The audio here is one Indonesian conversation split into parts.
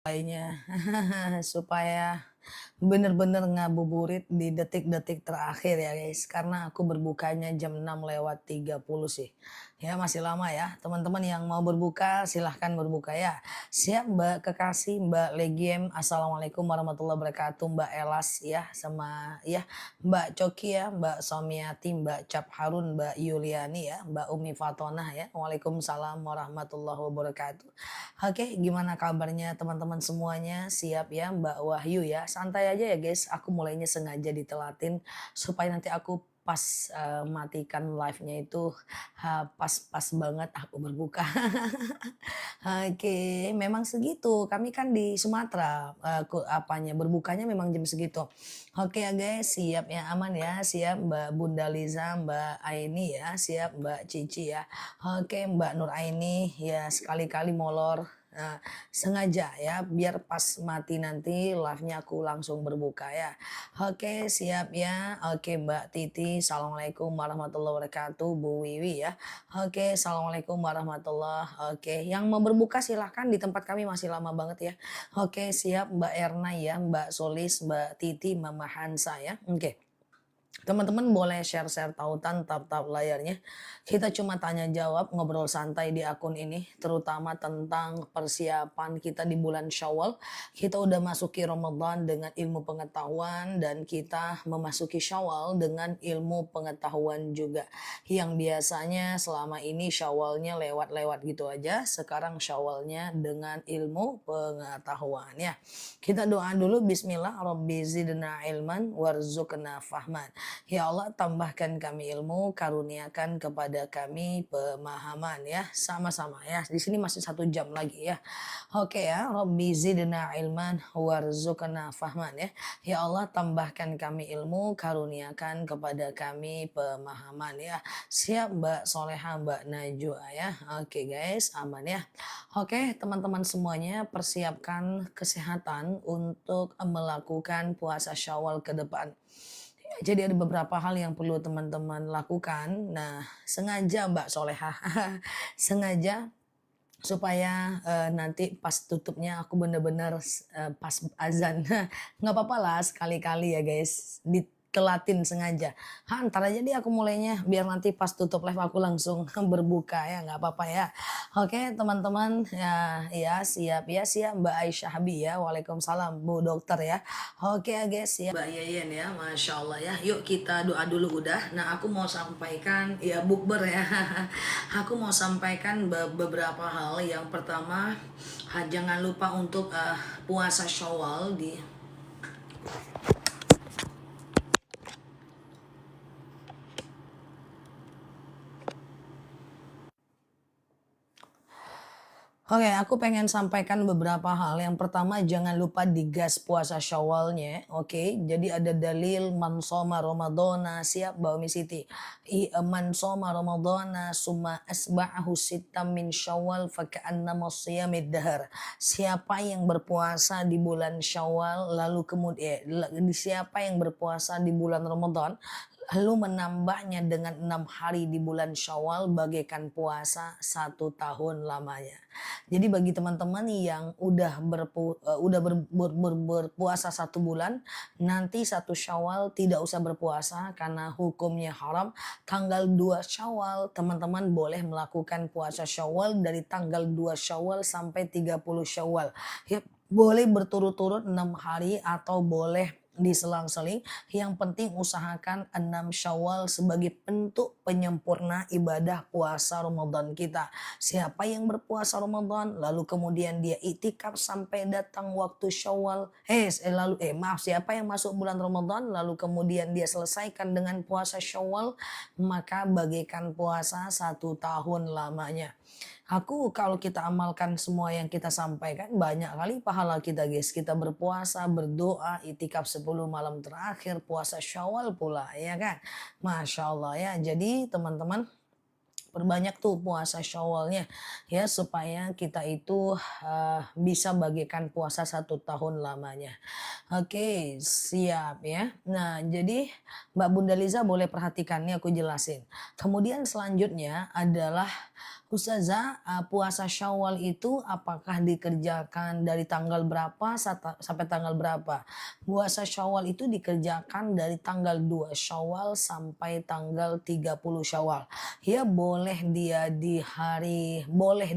Lainnya supaya bener-bener ngabuburit di detik-detik terakhir ya guys, karena aku berbukanya jam 6:30 sih. Ya masih lama ya, teman-teman yang mau berbuka silahkan berbuka ya. Siap Mbak Kekasih, Mbak Legiem, Assalamualaikum warahmatullahi wabarakatuh, Mbak Elas ya, sama ya Mbak Coki ya, Mbak Somiati, Mbak Cap Harun, Mbak Yuliani ya, Mbak Umi Fatonah ya. Waalaikumsalam warahmatullahi wabarakatuh. Oke, gimana kabarnya teman-teman semuanya? Siap ya Mbak Wahyu ya? Santai aja ya guys, aku mulainya sengaja ditelatin supaya nanti aku pas matikan live-nya itu pas-pas banget aku berbuka. Oke, memang segitu. Kami kan di Sumatera, apanya berbukanya memang jam segitu. Oke ya guys, siap ya, aman ya, siap Mbak Bunda Liza, Mbak Aini ya, siap Mbak Cici ya. Oke Mbak Nur Aini ya sekali-kali molor. Nah, sengaja ya biar pas mati nanti live-nya aku langsung berbuka ya. Oke siap ya. Oke Mbak Titi, Assalamualaikum warahmatullahi wabarakatuh. Bu Wiwi ya. Oke, assalamualaikum warahmatullah. Oke, yang mau berbuka silahkan di tempat kami masih lama banget ya. Oke, siap Mbak Erna ya, Mbak Solis, Mbak Titi, Mama Hansa ya. Oke. Teman-teman boleh share-share tautan tap-tap layarnya. Kita cuma tanya jawab ngobrol santai di akun ini terutama tentang persiapan kita di bulan Syawal. Kita udah masuki Ramadan dengan ilmu pengetahuan dan kita memasuki Syawal dengan ilmu pengetahuan juga. Yang biasanya selama ini Syawalnya lewat-lewat gitu aja, sekarang Syawalnya dengan ilmu pengetahuan ya. Kita doa dulu bismillah Rabbi zidna ilman warzuqna fahman. Ya Allah tambahkan kami ilmu, karuniakan kepada kami pemahaman ya. Sama-sama ya. Di sini masih 1 jam lagi ya. Oke ya. Rabbi zidna ilman warzuqna fahman ya. Ya Allah tambahkan kami ilmu, karuniakan kepada kami pemahaman ya. Siap Mbak Soleha, Mbak Najwa ya. Oke guys, aman ya. Oke teman-teman semuanya persiapkan kesehatan untuk melakukan puasa Syawal ke depan. Jadi ada beberapa hal yang perlu teman-teman lakukan. Nah, sengaja Mbak Soleha, sengaja supaya nanti pas tutupnya aku bener-bener pas azan. Nggak apa-apa lah sekali-kali ya guys, ditelatin sengaja. Ntar aja deh aku mulainya biar nanti pas tutup live aku langsung berbuka ya, nggak apa-apa ya. Oke teman-teman ya siap ya siap Mbak Aisyah Habi ya. Waalaikumsalam Bu Dokter ya. Oke ya guys ya. Mbak Yeyen ya, Masya Allah ya. Yuk kita doa dulu udah. Nah aku mau sampaikan ya bukber ya. Aku mau sampaikan beberapa hal. Yang pertama, jangan lupa untuk puasa Syawal di Oke, aku pengen sampaikan beberapa hal. Yang pertama, jangan lupa digas puasa Syawalnya. Oke, jadi ada dalil man shoma Ramadhana, siap Mbak Umi Siti. Man shoma Ramadhana summa asba'ahu sittam min Syawal faka'annama shiyamid dahar. Siapa yang berpuasa di bulan Syawal lalu kemudian siapa yang berpuasa di bulan Ramadan lalu menambahnya dengan 6 hari di bulan Syawal bagaikan puasa 1 tahun lamanya. Jadi bagi teman-teman yang udah berpuasa 1 bulan, nanti 1 Syawal tidak usah berpuasa karena hukumnya haram. Tanggal 2 Syawal teman-teman boleh melakukan puasa Syawal dari tanggal 2 Syawal sampai 30 Syawal. Ya, boleh berturut-turut 6 hari atau boleh diselang-seling. Yang penting usahakan 6 Syawal sebagai bentuk penyempurna ibadah puasa Ramadan kita. Siapa yang berpuasa Ramadan lalu kemudian dia itikaf sampai datang waktu Syawal, siapa yang masuk bulan Ramadan lalu kemudian dia selesaikan dengan puasa Syawal, maka bagaikan puasa 1 tahun lamanya. Kalau kita amalkan semua yang kita sampaikan, banyak kali pahala kita guys. Kita berpuasa, berdoa, itikaf 10 malam terakhir, puasa Syawal pula ya kan. Masya Allah ya. Jadi teman-teman perbanyak tuh puasa Syawalnya ya supaya kita itu bisa bagikan puasa 1 tahun lamanya. Oke, siap ya. Nah, jadi Mbak Bunda Liza boleh perhatikan nih aku jelasin. Kemudian selanjutnya adalah Ustazah, puasa Syawal itu apakah dikerjakan dari tanggal berapa sampai tanggal berapa? Puasa Syawal itu dikerjakan dari tanggal 2 Syawal sampai tanggal 30 Syawal. Ya boleh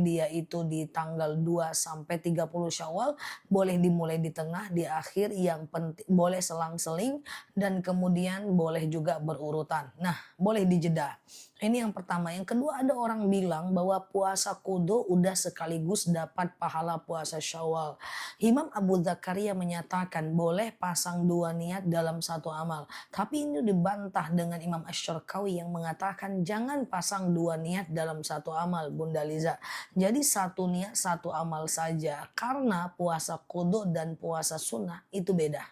dia itu di tanggal 2 sampai 30 Syawal, boleh dimulai di tengah, di akhir, yang penting boleh selang-seling dan kemudian boleh juga berurutan. Nah, boleh dijeda. Ini yang pertama. Yang kedua, ada orang bilang bahwa puasa kudu udah sekaligus dapat pahala puasa Syawal. Imam Abu Zakaria menyatakan boleh pasang dua niat dalam satu amal. Tapi ini dibantah dengan Imam Asy-Syarqawi yang mengatakan jangan pasang dua niat dalam satu amal, Bunda Liza. Jadi satu niat satu amal saja. Karena puasa kudu dan puasa sunnah itu beda.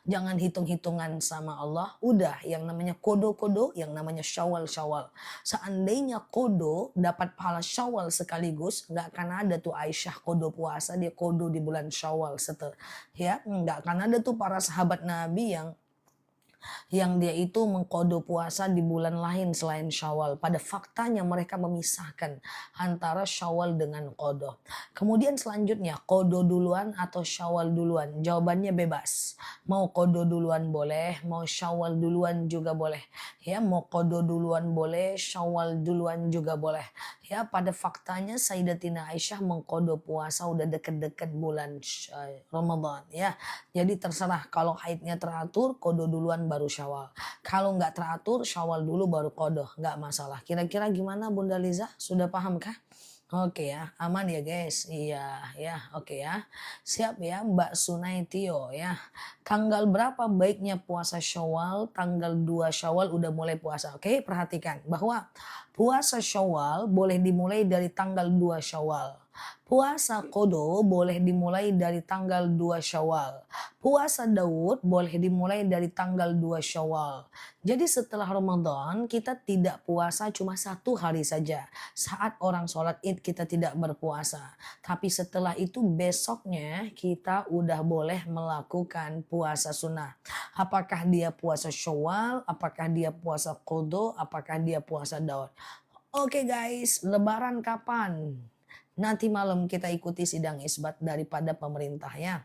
Jangan hitung-hitungan sama Allah. Udah yang namanya kodo-kodo, yang namanya syawal-syawal. Seandainya kodo dapat pahala syawal sekaligus, nggak akan ada tuh Aisyah kodo puasa, dia kodo di bulan syawal setel. Ya, nggak akan ada tuh para sahabat Nabi yang dia itu mengkodo puasa di bulan lain selain Syawal. Pada faktanya mereka memisahkan antara Syawal dengan kodo. Kemudian selanjutnya, kodo duluan atau Syawal duluan? Jawabannya bebas. Mau kodo duluan boleh, mau Syawal duluan juga boleh. Ya, mau kodo duluan boleh, Syawal duluan juga boleh. Ya, pada faktanya Sayyidatina Aisyah mengkodo puasa udah deket-deket bulan Ramadan ya. Jadi terserah, kalau haidnya teratur, kodo duluan baru Syawal. Kalau nggak teratur, Syawal dulu baru kodo, nggak masalah. Kira-kira gimana Bunda Liza? Sudah paham kah? Oke ya, aman ya guys. Iya ya, oke ya. Siap ya Mbak Sunaitio ya. Tanggal berapa baiknya puasa Syawal? Tanggal 2 Syawal udah mulai puasa. Oke, perhatikan bahwa puasa Syawal boleh dimulai dari tanggal 2 Syawal. Puasa Kodo boleh dimulai dari tanggal 2 Syawal. Puasa Daud boleh dimulai dari tanggal 2 Syawal. Jadi setelah Ramadan kita tidak puasa cuma satu hari saja. Saat orang sholat id kita tidak berpuasa. Tapi setelah itu besoknya kita udah boleh melakukan puasa sunnah. Apakah dia puasa Syawal, apakah dia puasa Kodo, apakah dia puasa Daud. Oke guys, lebaran kapan? Nanti malam kita ikuti sidang isbat daripada pemerintah ya.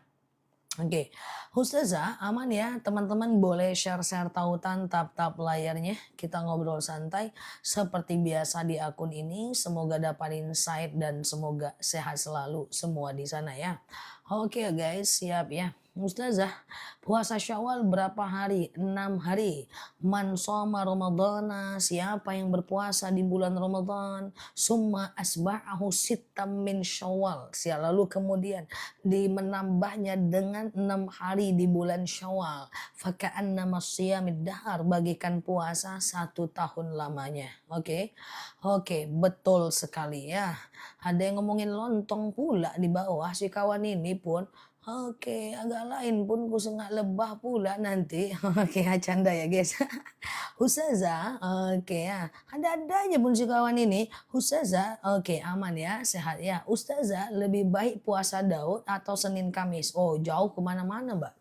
Oke, Ustazah aman ya, teman-teman boleh share-share tautan tap-tap layarnya. Kita ngobrol santai seperti biasa di akun ini. Semoga dapat insight dan semoga sehat selalu semua di sana ya. Oke guys, siap ya. Ustazah, puasa Syawal berapa hari? 6 hari. Man shoma Ramadana, siapa yang berpuasa di bulan Ramadan, summa asba'ahu sittam min Syawal. Lalu kemudian menambahnya dengan 6 hari di bulan Syawal. Faka'annama siyamid dahar, bagikan puasa 1 tahun lamanya. Oke. Oke, betul sekali ya. Ada yang ngomongin lontong pula di bawah si kawan ini pun. Oke, agak lain pun kusengak lebah pula nanti. Oke, canda ya guys. Ustazah, oke ya. Ada-ada aja pun si kawan ini. Ustazah, oke aman ya, sehat ya. Ustazah, lebih baik puasa Daud atau Senin Kamis? Oh, jauh kemana-mana Mbak.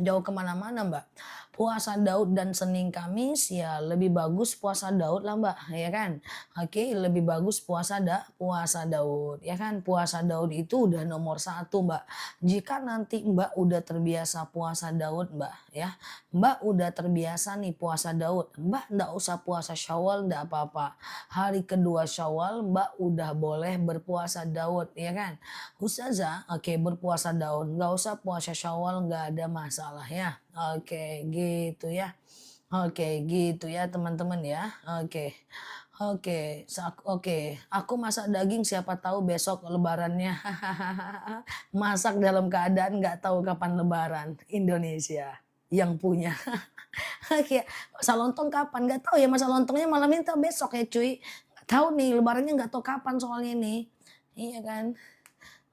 Jauh kemana-mana Mbak. Puasa Daud dan Senin Kamis ya lebih bagus puasa Daud lah Mbak, ya kan. Oke, lebih bagus puasa Daud ya kan. Puasa Daud itu udah nomor 1 Mbak. Jika nanti Mbak udah terbiasa puasa Daud Mbak ya, Mbak udah terbiasa nih puasa Daud, Mbak ndak usah puasa Syawal ndak apa-apa. Hari kedua Syawal Mbak udah boleh berpuasa Daud ya kan. Ustazah, oke berpuasa Daud, nggak usah puasa Syawal, nggak ada masalah ya. Oke, gitu ya. Oke, gitu ya teman-teman ya. Oke. Oke. Aku masak daging siapa tahu besok lebarannya. Masak dalam keadaan nggak tahu kapan lebaran. Indonesia yang punya. Oke, masa lontong kapan? Nggak tahu ya, masa lontongnya malam ini atau besok ya cuy. Nggak tahu nih lebarannya nggak tahu kapan soalnya ini. Iya kan?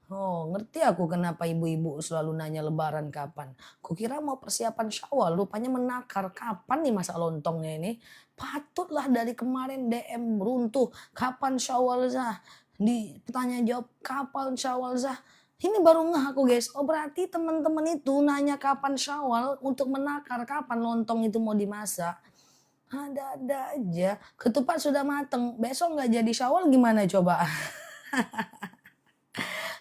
Oh, ngerti aku kenapa ibu-ibu selalu nanya lebaran kapan. Kukira mau persiapan Syawal, rupanya menakar. Kapan nih masa lontongnya ini? Patutlah dari kemarin DM runtuh. Kapan Syawal Zah? Tanya jawab, kapan Syawal Zah? Ini baru ngeh aku guys. Oh berarti teman-teman itu nanya kapan Syawal untuk menakar kapan lontong itu mau dimasak. Ada-ada aja. Ketupat sudah mateng, besok nggak jadi Syawal gimana coba?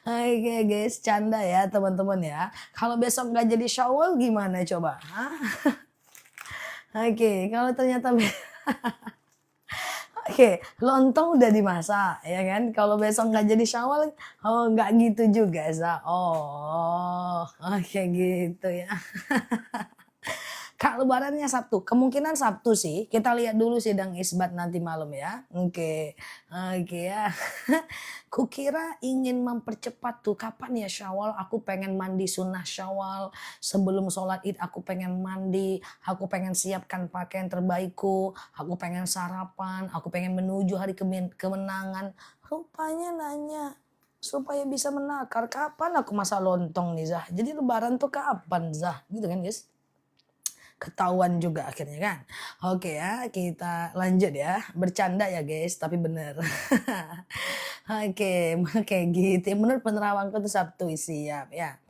Oke guys, canda ya teman-teman ya. Kalau besok nggak jadi Syawal gimana coba? Hah? Oke, kalau ternyata oke, lontong udah dimasak ya kan. Kalau besok nggak jadi Syawal, oh nggak gitu juga, Za. Oh, oke gitu ya. Kak, lebarannya Sabtu, kemungkinan Sabtu sih, kita lihat dulu sidang isbat nanti malam ya. Oke, oke ya. Kukira ingin mempercepat tuh, kapan ya Syawal, aku pengen mandi sunnah Syawal, sebelum sholat id aku pengen mandi, aku pengen siapkan pakaian terbaikku, aku pengen sarapan, aku pengen menuju hari kemenangan. Rupanya nanya, supaya bisa menakar, kapan aku masak lontong nih Zah, jadi lebaran tuh kapan Zah, gitu kan guys. Ketahuan juga akhirnya kan. Oke ya, kita lanjut ya. Bercanda ya guys, tapi bener. Oke, kayak gitu. Menurut penerawanku tuh Sabtu, siap ya.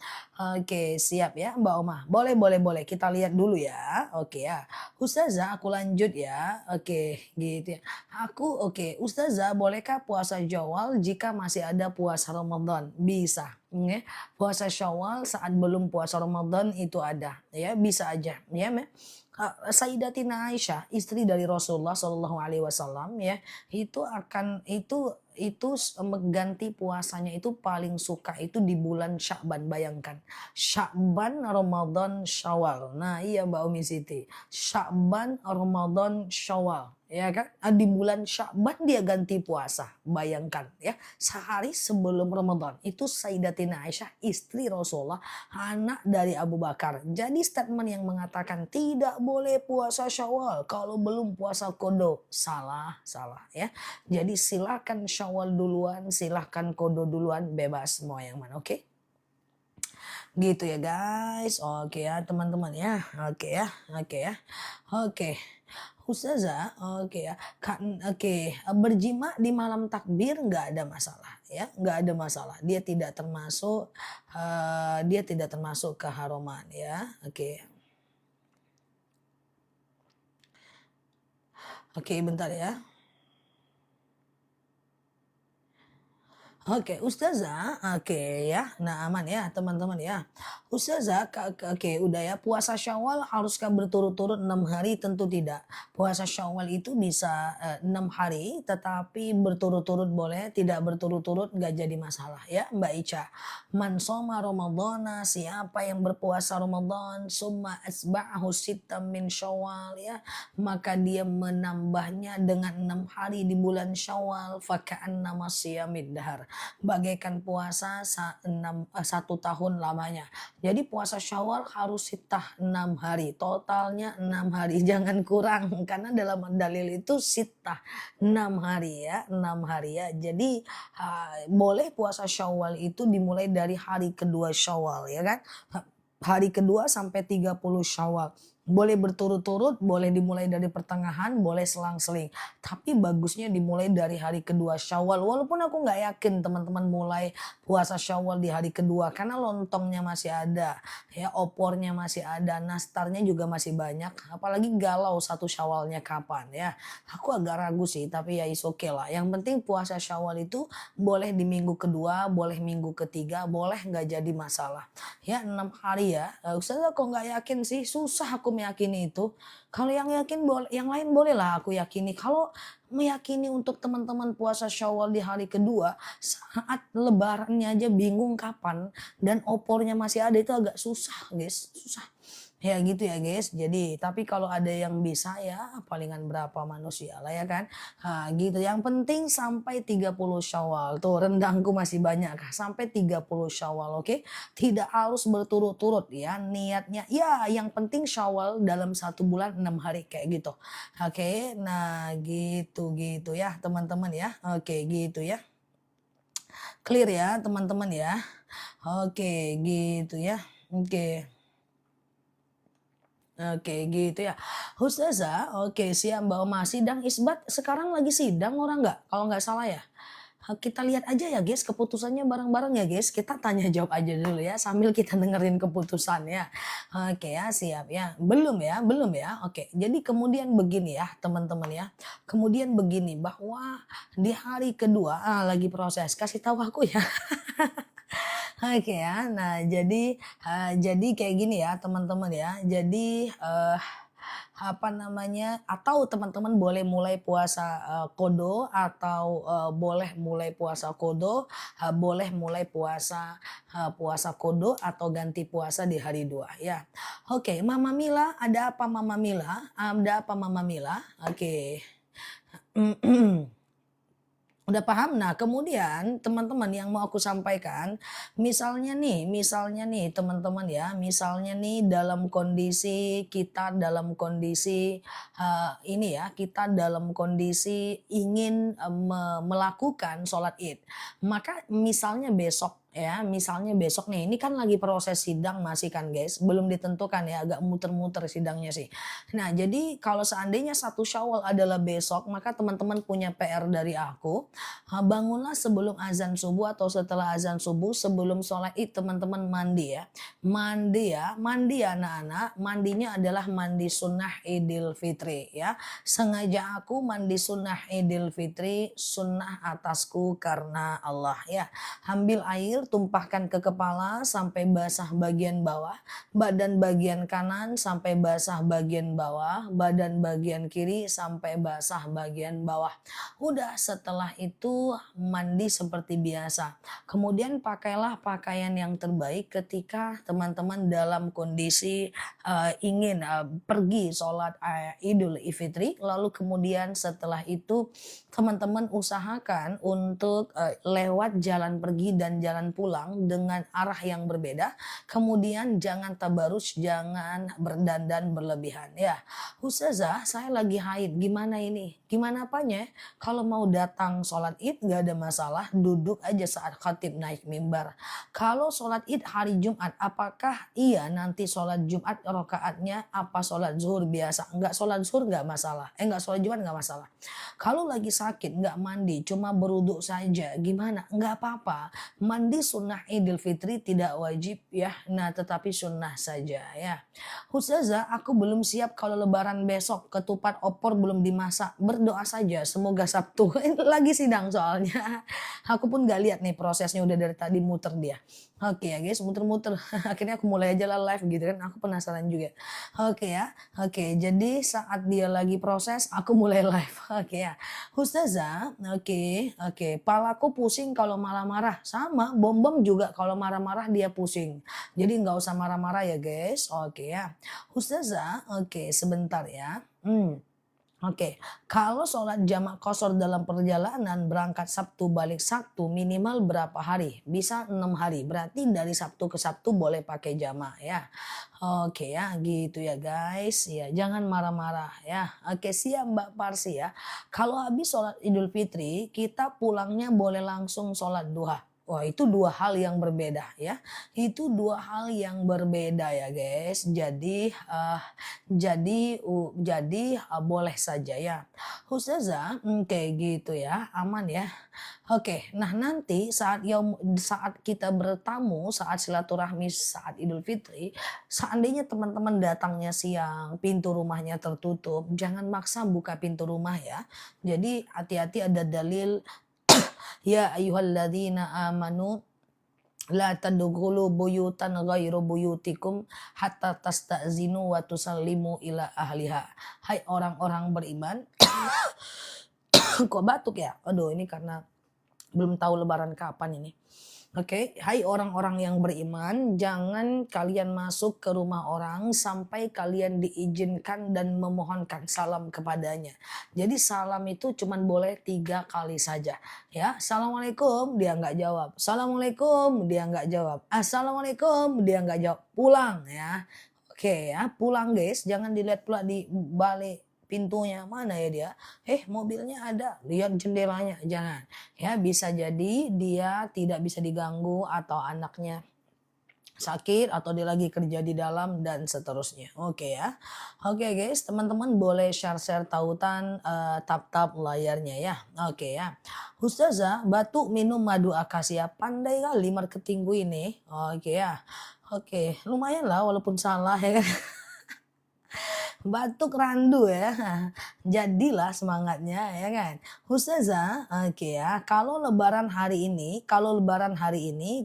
Oke, siap ya Mbak Oma. Boleh, boleh, boleh. Kita lihat dulu ya. Oke ya. Ustazah, aku lanjut ya. Oke, gitu ya. Oke. Ustazah, bolehkah puasa Syawal jika masih ada puasa Ramadan? Bisa. Ya. Puasa Syawal saat belum puasa Ramadan itu ada. Ya, bisa aja. Ya, Sayyidatina Aisyah, istri dari Rasulullah Shallallahu Alaihi Wasallam ya, itu mengganti puasanya itu paling suka itu di bulan Sya'ban, bayangkan. Sya'ban, Ramadan, Syawal. Nah, iya Mbak Umi Siti. Sya'ban, Ramadan, Syawal. Ya kan? Di bulan Sya'ban dia ganti puasa. Bayangkan ya. Sehari sebelum Ramadan. Itu Sayyidatina Aisyah, istri Rasulullah, anak dari Abu Bakar. Jadi statement yang mengatakan tidak boleh puasa Syawal kalau belum puasa Qadha, salah, salah ya. Jadi silakan Syawal duluan, silahkan Qadha duluan, bebas mau yang mana, oke? Gitu ya guys, oke ya teman-teman ya, oke ya, oke ya, oke. Ustazah, oke ya, kan, oke, berjima di malam takbir nggak ada masalah ya, nggak ada masalah. Dia tidak termasuk keharuman ya, oke. Oke, bentar ya. Oke, Ustazah, oke ya. Nah, aman ya, teman-teman ya. Ustazah, oke, udah ya. Puasa Syawal haruskah berturut-turut 6 hari? Tentu tidak. Puasa Syawal itu bisa 6 hari, tetapi berturut-turut boleh, tidak berturut-turut nggak jadi masalah ya, Mbak Ica. Man soma Ramadana, siapa yang berpuasa Ramadan, summa asba'ahu sittam min Syawal ya, maka dia menambahnya dengan 6 hari di bulan Syawal, faka'annama siyamid dahar, bagaikan puasa 1 tahun lamanya. Jadi puasa Syawal harus sitah 6 hari, totalnya 6 hari, jangan kurang karena dalam dalil itu sitah 6 hari ya, 6 hari ya. Jadi boleh puasa Syawal itu dimulai dari hari kedua Syawal ya kan. Hari kedua sampai 30 Syawal. Boleh berturut-turut, boleh dimulai dari pertengahan, boleh selang-seling. Tapi bagusnya dimulai dari hari kedua Syawal. Walaupun aku nggak yakin teman-teman mulai puasa Syawal di hari kedua. Karena lontongnya masih ada, ya opornya masih ada, nastarnya juga masih banyak. Apalagi galau 1 Syawalnya kapan ya. Aku agak ragu sih, tapi ya is okay lah. Yang penting puasa Syawal itu boleh di minggu kedua, boleh minggu ketiga, boleh nggak jadi masalah. Ya 6 hari ya. Ustazah kok nggak yakin sih? Susah aku meyakini itu. Kalau yang yakin boleh, yang lain bolehlah aku yakini. Kalau meyakini untuk teman-teman puasa Syawal di hari kedua, saat lebarannya aja bingung kapan dan opornya masih ada, itu agak susah, guys. Susah. Ya gitu ya guys. Jadi tapi kalau ada yang bisa ya palingan berapa manusia lah ya kan. Gitu. Yang penting sampai 30 Syawal. Tuh rendangku masih banyak sampai 30 Syawal, oke. Tidak harus berturut-turut ya niatnya. Ya yang penting Syawal dalam 1 bulan 6 hari kayak gitu. Oke. Nah gitu ya teman-teman ya. Oke gitu ya. Clear ya teman-teman ya. Oke gitu ya. Oke. Oke gitu ya. Ustazah, oke siap Mbak Oma. Sidang isbat sekarang lagi sidang orang nggak? Kalau nggak salah ya. Kita lihat aja ya guys keputusannya bareng-bareng ya guys. Kita tanya jawab aja dulu ya sambil kita dengerin keputusannya. Oke ya, siap ya. Belum ya, belum ya. Oke, jadi kemudian begini ya teman-teman ya. Kemudian begini bahwa di hari kedua lagi proses, kasih tahu aku ya. Oke ya. Nah, jadi kayak gini ya teman-teman ya. Jadi apa namanya, atau teman-teman boleh mulai puasa kodo atau boleh mulai puasa kodo, boleh mulai puasa kodo atau ganti puasa di hari 2 ya. Oke, Mama Mila, ada apa Mama Mila? Ada apa Mama Mila? Oke. Udah paham? Nah, kemudian teman-teman yang mau aku sampaikan, misalnya nih teman-teman ya, misalnya nih dalam kondisi ini ya, kita dalam kondisi ingin melakukan sholat Id. Maka misalnya besok nih, ini kan lagi proses sidang masih kan guys, belum ditentukan ya, agak muter-muter sidangnya sih. Nah, jadi kalau seandainya 1 Syawal adalah besok, maka teman-teman punya PR dari aku. Bangunlah sebelum azan subuh atau setelah azan subuh, sebelum sholat id teman-teman mandi ya. Mandi ya anak-anak. Mandinya adalah mandi sunnah Idul Fitri ya. Sengaja aku mandi sunnah Idul Fitri, sunnah atasku karena Allah ya. Ambil air, tumpahkan ke kepala sampai basah bagian bawah, badan bagian kanan sampai basah bagian bawah, badan bagian kiri sampai basah bagian bawah. Udah setelah itu mandi seperti biasa. Kemudian pakailah pakaian yang terbaik ketika teman-teman dalam kondisi ingin pergi sholat Idul Fitri. Lalu kemudian setelah itu teman-teman usahakan untuk lewat jalan pergi dan jalan pulang dengan arah yang berbeda. Kemudian jangan tabarus, jangan berdandan berlebihan ya. Ustazah, saya lagi haid, gimana ini? Gimana apanya? Kalau mau datang sholat id gak ada masalah, duduk aja saat khatib naik mimbar. Kalau sholat id hari Jumat, apakah iya nanti sholat Jumat rokaatnya apa sholat zuhur biasa? Enggak, sholat zuhur gak masalah. Enggak, sholat Jumat gak masalah. Kalau lagi sakit gak mandi, cuma beruduk saja, gimana? Enggak apa-apa. Mandi sunnah Idul Fitri tidak wajib ya, nah tetapi sunnah saja ya. Ustazah, aku belum siap kalau lebaran besok, ketupat opor belum dimasak. Berdoa saja, semoga Sabtu. Lagi sidang soalnya. Aku pun gak lihat nih prosesnya, udah dari tadi muter dia. Oke ya guys, muter-muter. Akhirnya aku mulai aja lah live gitu kan, aku penasaran juga. Oke ya, oke. Jadi saat dia lagi proses, aku mulai live. Oke ya. Ustazah, oke. Palaku pusing kalau marah-marah. Sama, bom-bom juga kalau marah-marah dia pusing. Jadi nggak usah marah-marah ya guys. Oke ya. Ustazah, oke sebentar ya. Oke, kalau sholat jamak qashar dalam perjalanan berangkat Sabtu balik Sabtu minimal berapa hari? Bisa 6 hari, berarti dari Sabtu ke Sabtu boleh pakai jamak ya. Oke ya, gitu ya guys. Ya, jangan marah-marah ya. Oke, siap Mbak Parsi ya. Kalau habis sholat Idul Fitri, kita pulangnya boleh langsung sholat duha. Wah, itu 2 hal yang berbeda ya. Itu 2 hal yang berbeda ya guys. Jadi boleh saja ya. Ustazah, kayak gitu ya, aman ya. Oke, nah nanti saat kita bertamu, saat silaturahmi, saat Idul Fitri, seandainya teman-teman datangnya siang, pintu rumahnya tertutup, jangan maksa buka pintu rumah ya. Jadi hati-hati, ada dalil ya ayyuhalladzina amanu la tadkhulu buyutan ghairu buyutikum hatta tasta'zinu wa tusallimu ila ahliha. Hai orang-orang beriman. Kok batuk ya? Aduh, ini karena belum tahu lebaran kapan ini. Oke, hai orang-orang yang beriman, jangan kalian masuk ke rumah orang sampai kalian diizinkan dan memohonkan salam kepadanya. Jadi salam itu cuma boleh 3 kali saja. Ya, assalamualaikum, dia nggak jawab. Assalamualaikum, dia nggak jawab. Assalamualaikum, dia nggak jawab. Pulang ya. Oke ya, pulang guys. Jangan dilihat pula di balik pintunya, mana ya dia? Mobilnya ada, lihat jendelanya, jangan. Ya, bisa jadi dia tidak bisa diganggu atau anaknya sakit atau dia lagi kerja di dalam dan seterusnya. Oke ya. Oke guys, teman-teman boleh share-share tautan tap-tap layarnya ya. Oke ya. Ustazah, batuk minum madu akasia pandai kali marketing gue ini. Oke ya. Oke, lumayan lah walaupun salah ya kan. Batuk randu ya. Jadilah semangatnya ya kan. Ustazah, oke ya. Kalau lebaran hari ini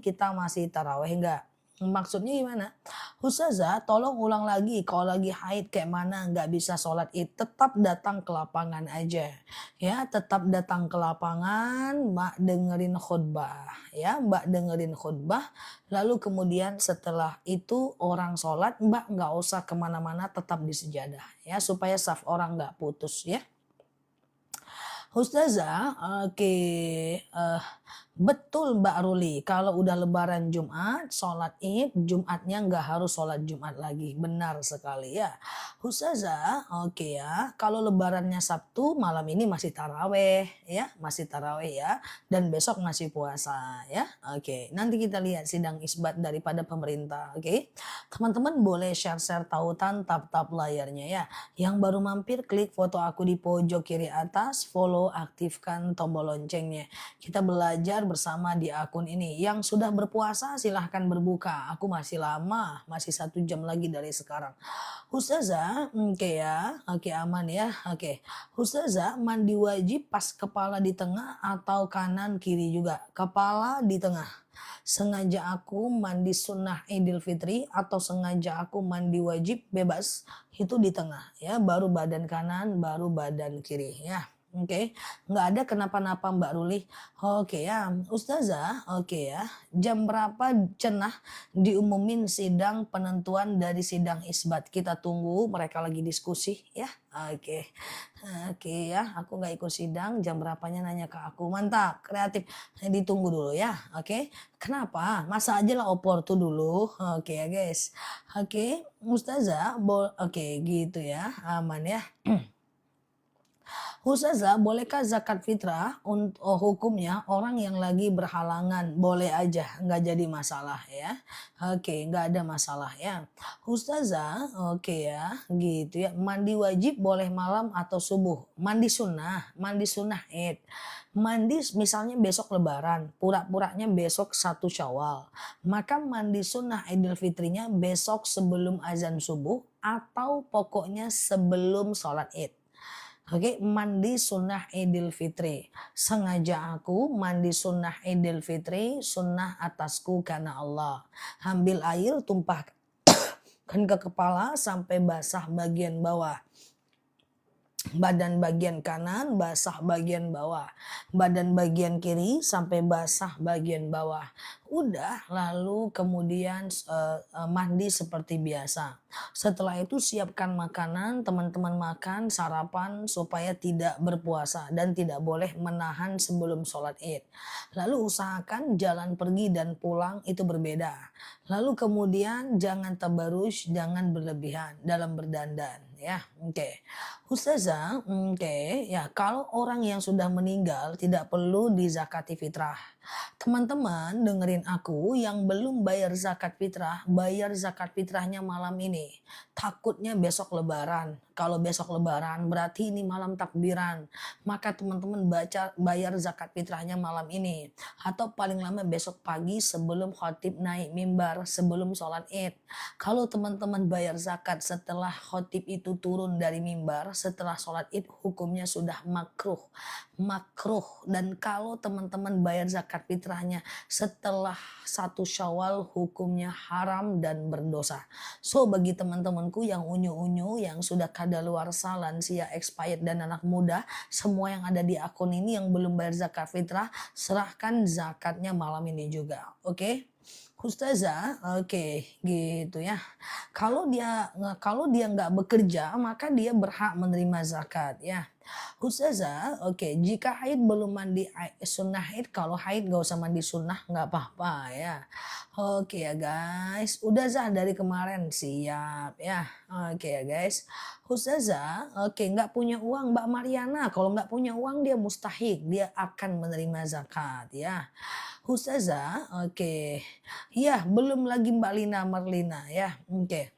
kita masih taraweh enggak? Maksudnya gimana? Ustazah, tolong ulang lagi. Kalau lagi haid kayak mana nggak bisa sholat id, tetap datang ke lapangan aja. Ya, tetap datang ke lapangan, Mbak dengerin khutbah. Ya, Mbak dengerin khutbah. Lalu kemudian setelah itu orang sholat, Mbak nggak usah kemana-mana, tetap di sejadah. Ya, supaya saf orang nggak putus ya. Ustazah, oke, betul Mbak Ruli, kalau udah lebaran Jumat, sholat id, Jumatnya nggak harus sholat Jumat lagi. Benar sekali ya. Ustazah, oke ya, kalau lebarannya Sabtu, malam ini masih taraweh ya, masih taraweh ya, dan besok masih puasa ya. Oke, nanti kita lihat sidang isbat daripada pemerintah, oke. Teman-teman boleh share-share tautan tap-tap layarnya ya. Yang baru mampir klik foto aku di pojok kiri atas, follow, aktifkan tombol loncengnya. Kita belajar bersama di akun ini. Yang sudah berpuasa silahkan berbuka. Aku masih lama, masih 1 jam lagi dari sekarang. Ustazah, oke ya, oke aman ya, oke. Ustazah, mandi wajib pas kepala di tengah atau kanan kiri juga? Kepala di tengah. Sengaja aku mandi sunnah Idul Fitri atau sengaja aku mandi wajib bebas itu di tengah ya, baru badan kanan, baru badan kiri ya. Oke, nggak ada kenapa-napa Mbak Ruli. Oke ya, Ustazah, oke ya. Jam berapa cenah diumumin sidang penentuan dari sidang isbat? Kita tunggu, mereka lagi diskusi ya. Oke, oke ya. Aku nggak ikut sidang. Jam berapanya nanya ke aku. Mantap, kreatif. Ditunggu dulu ya. Oke, kenapa? Masa aja lah opor tuh dulu. Oke ya guys. Oke, Ustazah, oke gitu ya, aman ya. Ustazah, bolehkah zakat fitrah untuk hukumnya orang yang lagi berhalangan? Boleh aja, nggak jadi masalah ya. Oke, nggak ada masalah ya. Ustazah, oke ya, gitu ya. Mandi wajib boleh malam atau subuh? Mandi sunnah id. Mandi misalnya besok lebaran, pura-puranya besok 1 Syawal. Maka mandi sunnah Idul Fitrinya besok sebelum azan subuh atau pokoknya sebelum sholat id. Oke, mandi sunnah Idul Fitri. Sengaja aku mandi sunnah Idul Fitri, sunnah atasku karena Allah. Ambil air, tumpahkan ke kepala sampai basah bagian bawah. Badan bagian kanan basah bagian bawah, badan bagian kiri sampai basah bagian bawah. Udah, lalu kemudian mandi seperti biasa. Setelah itu siapkan makanan, teman-teman makan sarapan supaya tidak berpuasa dan tidak boleh menahan sebelum sholat id. Lalu usahakan jalan pergi dan pulang itu berbeda. Lalu kemudian jangan tabarus, jangan berlebihan dalam berdandan ya. Oke. Ustazah, oke, ya kalau orang yang sudah meninggal tidak perlu dizakati fitrah. Teman-teman dengerin aku yang belum bayar zakat fitrah, bayar zakat fitrahnya malam ini. Takutnya besok lebaran. Kalau besok lebaran berarti ini malam takbiran. Maka teman-teman bayar zakat fitrahnya malam ini. Atau paling lama besok pagi sebelum khotib naik mimbar, sebelum sholat id. Kalau teman-teman bayar zakat setelah khotib itu turun dari mimbar, setelah sholat id hukumnya sudah makruh. Makruh. Dan kalau teman-teman bayar zakat fitrahnya setelah 1 Syawal hukumnya haram dan berdosa. So bagi teman-temanku yang unyu-unyu, yang sudah kadaluarsa, lansia, expired dan anak muda, semua yang ada di akun ini yang belum bayar zakat fitrah, serahkan zakatnya malam ini juga. Oke? Ustazah, oke, gitu ya. Kalau dia nggak bekerja, maka dia berhak menerima zakat ya. Ustazah, oke, jika haid belum mandi sunnah haid, kalau haid nggak usah mandi sunnah, nggak apa-apa ya. Oke ya guys, udah Zah dari kemarin siap ya. Oke ya guys. Ustazah, oke, nggak punya uang Mbak Mariana. Kalau nggak punya uang dia mustahik, dia akan menerima zakat ya. Ustazah, oke. Ya, belum lagi Mbak Lina Marlina ya, oke.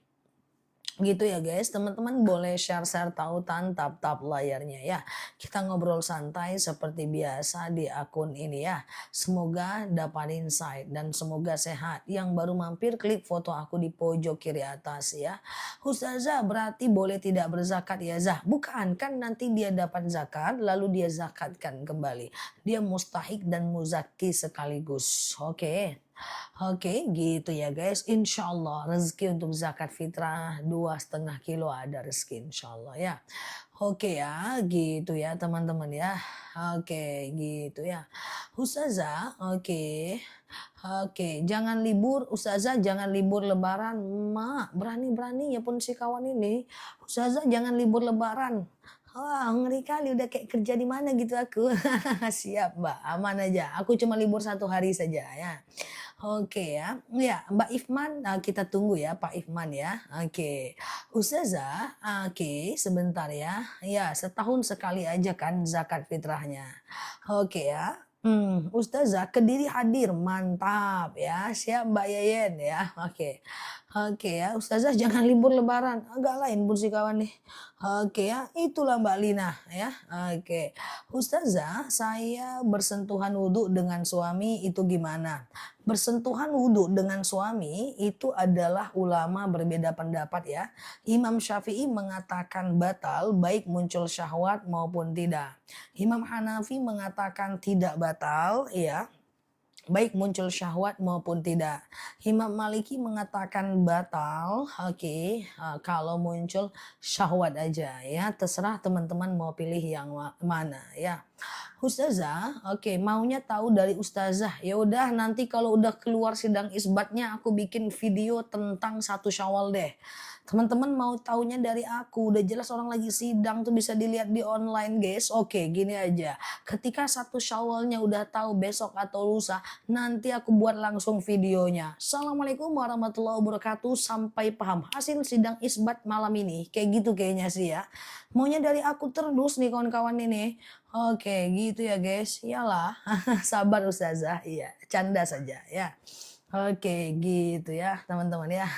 Gitu ya guys, teman-teman boleh share-share tautan tap-tap layarnya ya. Kita ngobrol santai seperti biasa di akun ini ya. Semoga dapat insight dan semoga sehat. Yang baru mampir klik foto aku di pojok kiri atas ya. Ustazah berarti boleh tidak berzakat ya Zah? Bukan, kan nanti dia dapat zakat lalu dia zakatkan kembali. Dia mustahik dan muzaki sekaligus. Oke. Oke, gitu ya guys. Insya Allah rezeki untuk zakat fitrah 2,5 kilo ada rezeki insya Allah ya. Oke ya, gitu ya teman-teman ya. Oke, gitu ya. Ustazah, oke. Oke, jangan libur, Ustazah jangan libur lebaran. Mak, berani-beraninya pun si kawan ini. Ustazah jangan libur lebaran. Wah, ngeri kali udah kayak kerja di mana gitu aku. Siap, Mbak. Aman aja. Aku cuma libur 1 hari saja ya. Oke ya. Ya, Mbak Ifman, kita tunggu ya Pak Ifman ya. Oke. Ustazah, oke sebentar ya. Ya, setahun sekali aja kan zakat fitrahnya. Oke ya. Ustazah Kediri hadir, mantap ya. Siap Mbak Yeyen ya. Oke. Oke ya, Ustazah jangan libur lebaran. Agak lain pun si kawan nih. Oke ya, itulah Mbak Lina ya. Oke. Ustazah, saya bersentuhan wudhu dengan suami itu gimana? Bersentuhan wudhu dengan suami itu adalah ulama berbeda pendapat ya. Imam Syafi'i mengatakan batal baik muncul syahwat maupun tidak. Imam Hanafi mengatakan tidak batal ya. Baik muncul syahwat maupun tidak. Imam Maliki mengatakan batal, oke, kalau muncul syahwat aja ya. Terserah teman-teman mau pilih yang mana ya. Ustazah, oke, maunya tahu dari Ustazah. Ya udah nanti kalau udah keluar sidang isbatnya aku bikin video tentang 1 Syawal deh. Teman-teman mau taunya dari aku, udah jelas orang lagi sidang tuh bisa dilihat di online guys. Oke, gini aja. Ketika 1 Syawalnya udah tahu besok atau lusa, nanti aku buat langsung videonya. Assalamualaikum warahmatullahi wabarakatuh. Sampai paham hasil sidang isbat malam ini. Kayak gitu kayaknya sih ya. Maunya dari aku terus nih kawan-kawan ini. Oke, gitu ya guys. Iyalah. Sabar Ustazah. Iya, canda saja ya. Oke, gitu ya teman-teman ya.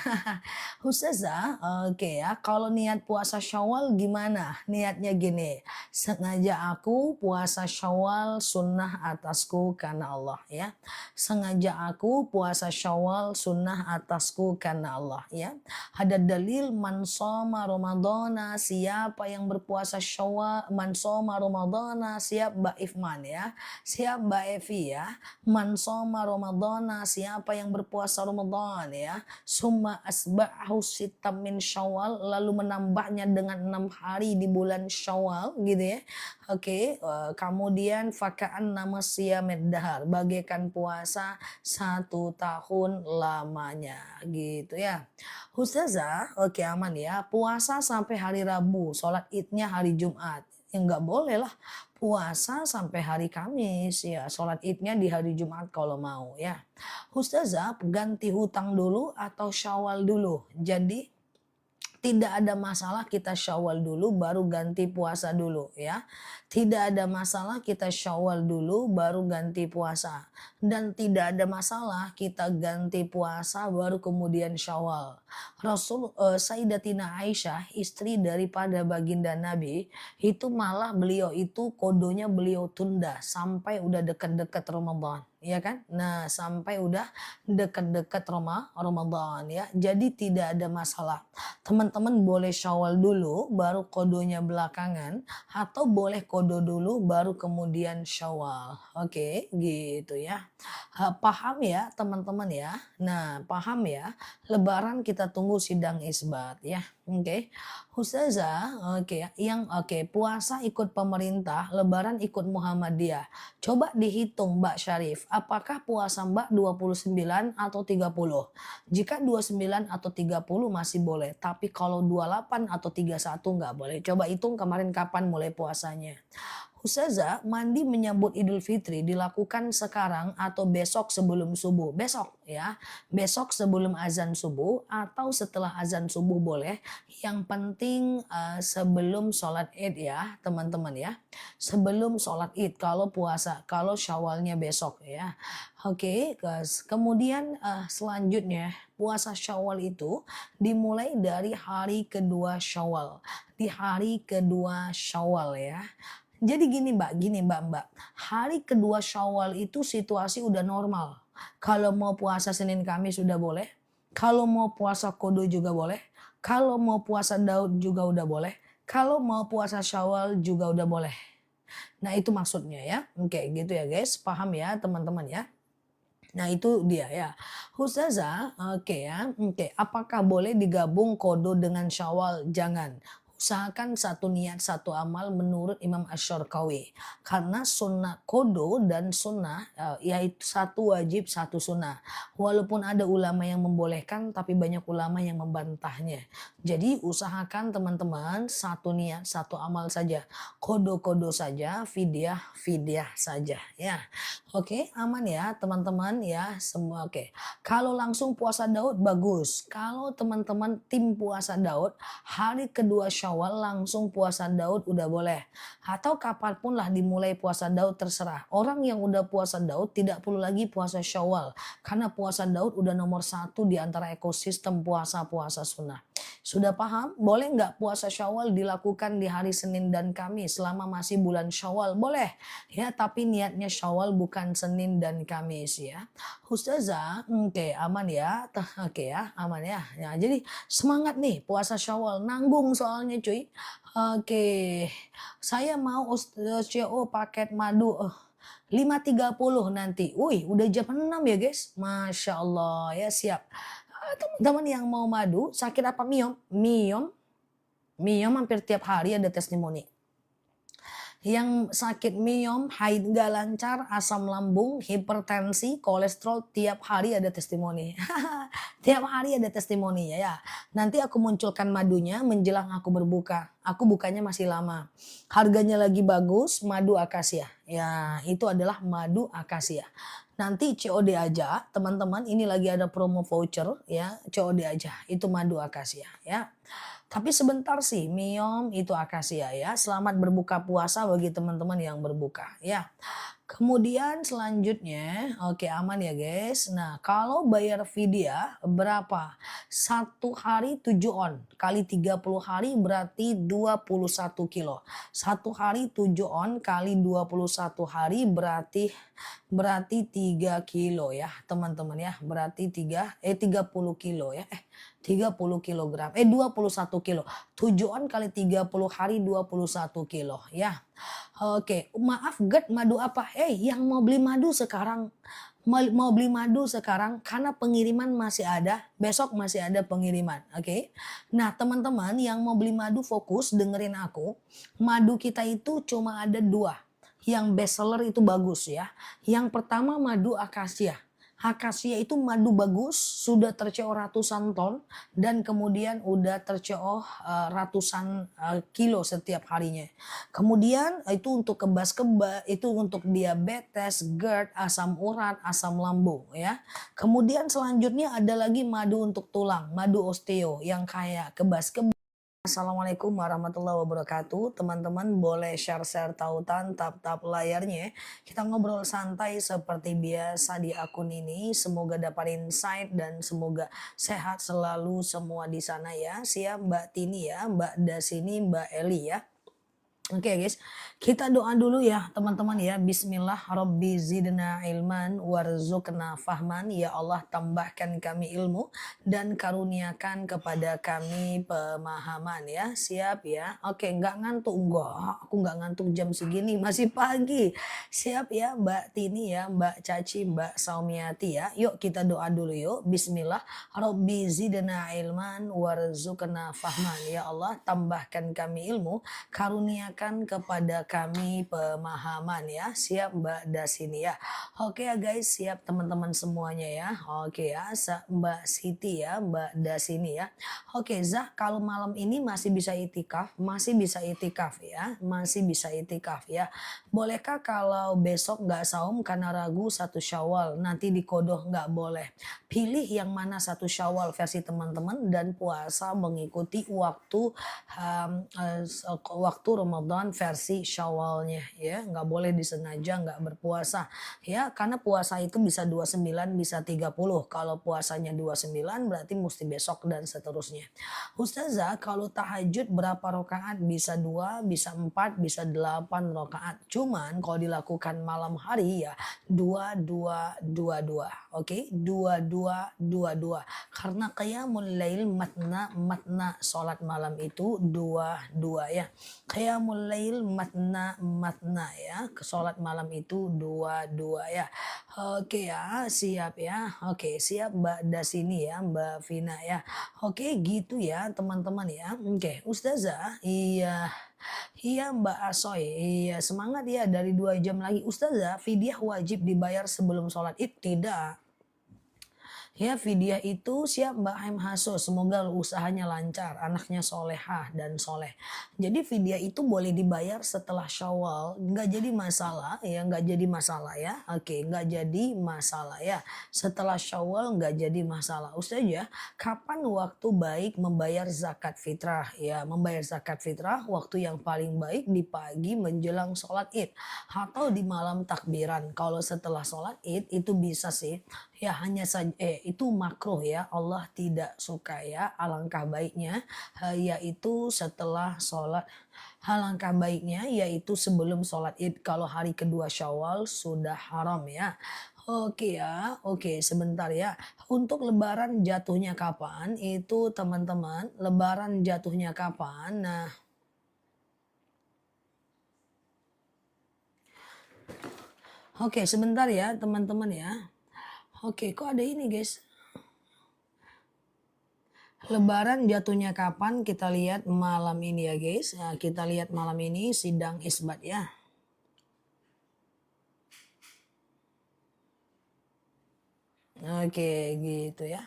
Ustazah, oke ya. Kalau niat puasa Syawal gimana? Niatnya gini. Sengaja aku puasa Syawal sunnah atasku karena Allah ya. Sengaja aku puasa Syawal sunnah atasku karena Allah ya. Ada dalil man shoma Ramadhana, siapa yang berpuasa Syawal, man shoma Ramadhana, siap Mbak Ifman ya. Siap Mbak Evi ya. Man shoma Ramadhana, siapa yang berpuasa Ramadan ya. Summa asba'ahu sitam min Syawal, lalu menambahnya dengan 6 hari di bulan Syawal gitu ya. Oke, kemudian fakaan nama siyamid dahar, bagaikan puasa 1 tahun lamanya gitu ya. Ustazah, oke aman ya. Puasa sampai hari Rabu, sholat idnya hari Jumat. Ya nggak boleh lah puasa sampai hari Kamis ya, sholat idnya di hari Jumat kalau mau ya. Ustazah ganti hutang dulu atau Syawal dulu? Jadi tidak ada masalah kita Syawal dulu baru ganti puasa dulu ya. Tidak ada masalah kita Syawal dulu baru ganti puasa. Dan tidak ada masalah kita ganti puasa baru kemudian Syawal. Sayyidatina Aisyah, istri daripada baginda Nabi, itu malah beliau itu kodonya beliau tunda sampai udah deket-deket Ramadan. Ya kan? Nah, sampai udah deket-deket Ramadan ya. Jadi tidak ada masalah. Teman-teman boleh Syawal dulu baru kodonya belakangan, atau boleh kodo dulu baru kemudian Syawal. Oke, gitu ya. Paham ya teman-teman ya. Nah, paham ya. Lebaran kita tunggu sidang isbat ya. Oke. Ustazah, oke, puasa ikut pemerintah, lebaran ikut Muhammadiyah. Coba dihitung Mbak Syarif, apakah puasa Mbak 29 atau 30? Jika 29 atau 30 masih boleh, tapi kalau 28 atau 31 nggak boleh. Coba hitung kemarin kapan mulai puasanya. Ustazah, mandi menyambut Idul Fitri dilakukan sekarang atau besok sebelum subuh? Besok ya, besok sebelum azan subuh atau setelah azan subuh boleh. Yang penting sebelum sholat id ya teman-teman ya. Sebelum sholat id kalau puasa, kalau syawalnya besok ya. Oke, guys. Kemudian selanjutnya puasa syawal itu dimulai dari hari kedua syawal. Di hari kedua syawal ya. Jadi gini Mbak. Hari kedua Syawal itu situasi udah normal. Kalau mau puasa Senin Kamis sudah boleh. Kalau mau puasa Kodo juga boleh. Kalau mau puasa Daud juga udah boleh. Kalau mau puasa Syawal juga udah boleh. Nah itu maksudnya ya. Oke gitu ya guys. Paham ya teman-teman ya. Nah itu dia ya. Ustazah, oke ya. Oke, apakah boleh digabung Kodo dengan Syawal? Jangan. Usahakan satu niat satu amal menurut Imam Asy-Syarqawi. Karena sunnah kodo dan sunnah yaitu satu wajib satu sunnah. Walaupun ada ulama yang membolehkan tapi banyak ulama yang membantahnya. Jadi usahakan teman-teman satu niat satu amal saja. Kodo-kodo saja, fidyah saja ya. Oke, aman ya teman-teman ya semua oke. Kalau langsung puasa Daud bagus. Kalau teman-teman tim puasa Daud hari kedua Syawal langsung puasa Daud udah boleh. Atau kapanpun lah dimulai puasa Daud terserah. Orang yang udah puasa Daud tidak perlu lagi puasa Syawal. Karena puasa Daud udah nomor 1 di antara ekosistem puasa-puasa sunnah. Sudah paham? Boleh nggak puasa Syawal dilakukan di hari Senin dan Kamis selama masih bulan Syawal? Boleh. Ya, tapi niatnya Syawal bukan Senin dan Kamis ya. Ustazah, oke aman ya. Oke ya, aman ya. Ya, jadi semangat nih puasa Syawal. Nanggung soalnya cuy. Oke. Saya mau OCO paket madu 5.30 nanti. Wih, udah jam 6 ya guys. Masya Allah ya siap. Teman-teman yang mau madu, sakit apa miom? Miom hampir tiap hari ada testimoni. Yang sakit miom, haid gak lancar, asam lambung, hipertensi, kolesterol, tiap hari ada testimoni. Tiap hari ada testimoninya ya. Nanti aku munculkan madunya menjelang aku berbuka. Aku bukanya masih lama. Harganya lagi bagus, madu akasia. Ya, itu adalah madu akasia. Nanti COD aja, teman-teman, ini lagi ada promo voucher ya, COD aja. Itu madu akasia ya. Tapi sebentar sih, miom itu akasia ya. Selamat berbuka puasa bagi teman-teman yang berbuka ya. Kemudian selanjutnya, oke aman ya guys. Nah kalau bayar vidya berapa? 1 hari 7 on kali 30 hari berarti 21 kilo. 1 hari 7 on kali 21 hari berarti 3 kilo ya teman-teman ya. Berarti 30 kilo ya. 30 kilogram, 21 kilo. 7 on kali 30 hari 21 kilo ya. Oke, maaf Gert, madu apa? Yang mau beli madu sekarang, mau beli madu sekarang karena pengiriman masih ada, besok masih ada pengiriman, oke? Nah teman-teman yang mau beli madu fokus dengerin aku, madu kita itu cuma ada 2, yang best seller itu bagus ya. Yang pertama madu akasia. Akasia itu madu bagus, sudah terceo ratusan ton dan kemudian udah terceo ratusan kilo setiap harinya. Kemudian itu untuk kebas-kebas, itu untuk diabetes, GERD, asam urat, asam lambung ya. Kemudian selanjutnya ada lagi madu untuk tulang, madu osteo yang kayak kebas-kebas. Assalamualaikum warahmatullahi wabarakatuh. Teman-teman boleh share-share tautan, tap-tap layarnya. Kita ngobrol santai seperti biasa di akun ini. Semoga dapat insight dan semoga sehat selalu semua di sana ya. Siap Mbak Tini ya, Mbak Dasini, Mbak Eli ya. Oke guys, kita doa dulu ya teman-teman ya. Bismillah, Rabbi zidna ilman warzuqna fahman. Ya Allah tambahkan kami ilmu dan karuniakan kepada kami pemahaman ya. Siap ya. Oke, nggak ngantuk enggak. Aku nggak ngantuk jam segini, masih pagi. Siap ya Mbak Tini ya, Mbak Caci, Mbak Saumiati ya. Yuk kita doa dulu yuk. Bismillah, Rabbi zidna ilman warzuqna fahman. Ya Allah tambahkan kami ilmu, karuniakan berikan kepada kami pemahaman ya. Siap Mbak Dasini ya. Oke ya guys, siap teman-teman semuanya ya. Oke ya, Mbak Siti ya, Mbak Dasini ya. Oke, Zah, kalau malam ini masih bisa itikaf, masih bisa itikaf ya, masih bisa itikaf ya. Bolehkah kalau besok nggak saum karena ragu satu Syawal, nanti dikodoh nggak boleh. Pilih yang mana satu Syawal versi teman-teman dan puasa mengikuti waktu Ramadan versi Syawalnya ya. Nggak boleh disengaja nggak berpuasa ya, karena puasa itu bisa 29 bisa 30. Kalau puasanya 29 berarti mesti besok dan seterusnya. Ustazah, kalau tahajud berapa rakaat? Bisa 2, bisa 4, bisa 8 rakaat. Cuman kalau dilakukan malam hari ya 2 2 2 2. Oke, 2 2 2 2. Karena qiyamul lail matna matna, salat malam itu 2 2 ya. Qiyamul lail matna matna ya. Salat malam itu 2 2 ya. Oke ya, siap ya. Oke, siap Mbak Dasini ya, Mbak Vina ya. Oke, gitu ya teman-teman ya. Oke, Ustazah, iya. Iya Mbak Asoy, iya semangat ya dari 2 jam lagi. Ustazah, fidyah wajib dibayar sebelum sholat id? Tidak. Ya, Vidya itu siap Mbak Haim Haso. Semoga usahanya lancar, anaknya solehah dan soleh. Jadi Vidya itu boleh dibayar setelah Syawal, nggak jadi masalah ya, nggak jadi masalah ya. Oke, nggak jadi masalah ya. Setelah Syawal nggak jadi masalah. Ustaz ya, kapan waktu baik membayar zakat fitrah? Ya, membayar zakat fitrah waktu yang paling baik di pagi menjelang sholat id atau di malam takbiran. Kalau setelah sholat id itu bisa sih. Ya hanya saja itu makruh ya, Allah tidak suka ya. Alangkah baiknya yaitu setelah sholat, alangkah baiknya yaitu sebelum sholat id. Kalau hari kedua Syawal sudah haram ya. Oke ya, oke sebentar ya. Untuk lebaran jatuhnya kapan? Itu teman-teman, lebaran jatuhnya kapan? Nah, oke sebentar ya teman-teman ya. Oke, kok ada ini guys? Lebaran jatuhnya kapan? Kita lihat malam ini ya guys. Nah, kita lihat malam ini sidang isbat ya. Oke, gitu ya.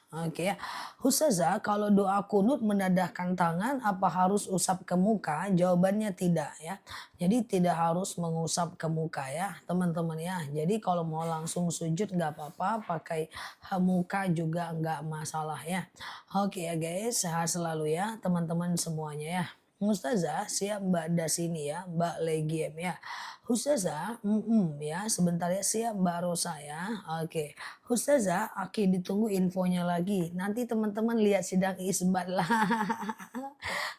Oke ya. Ustazah, kalau doa kunut menadahkan tangan apa harus usap ke muka? Jawabannya tidak ya. Jadi tidak harus mengusap ke muka ya teman-teman ya. Jadi kalau mau langsung sujud nggak apa-apa, pakai muka juga nggak masalah ya. Oke ya guys, sehat selalu ya teman-teman semuanya ya. Ustazah, siap Mbak Dasini ya, Mbak Legiem ya. Ustazah, ya sebentar ya, siap Mbak Rosa ya. Oke, Ustazah, oke ditunggu infonya lagi. Nanti teman-teman lihat sidang isbat lah.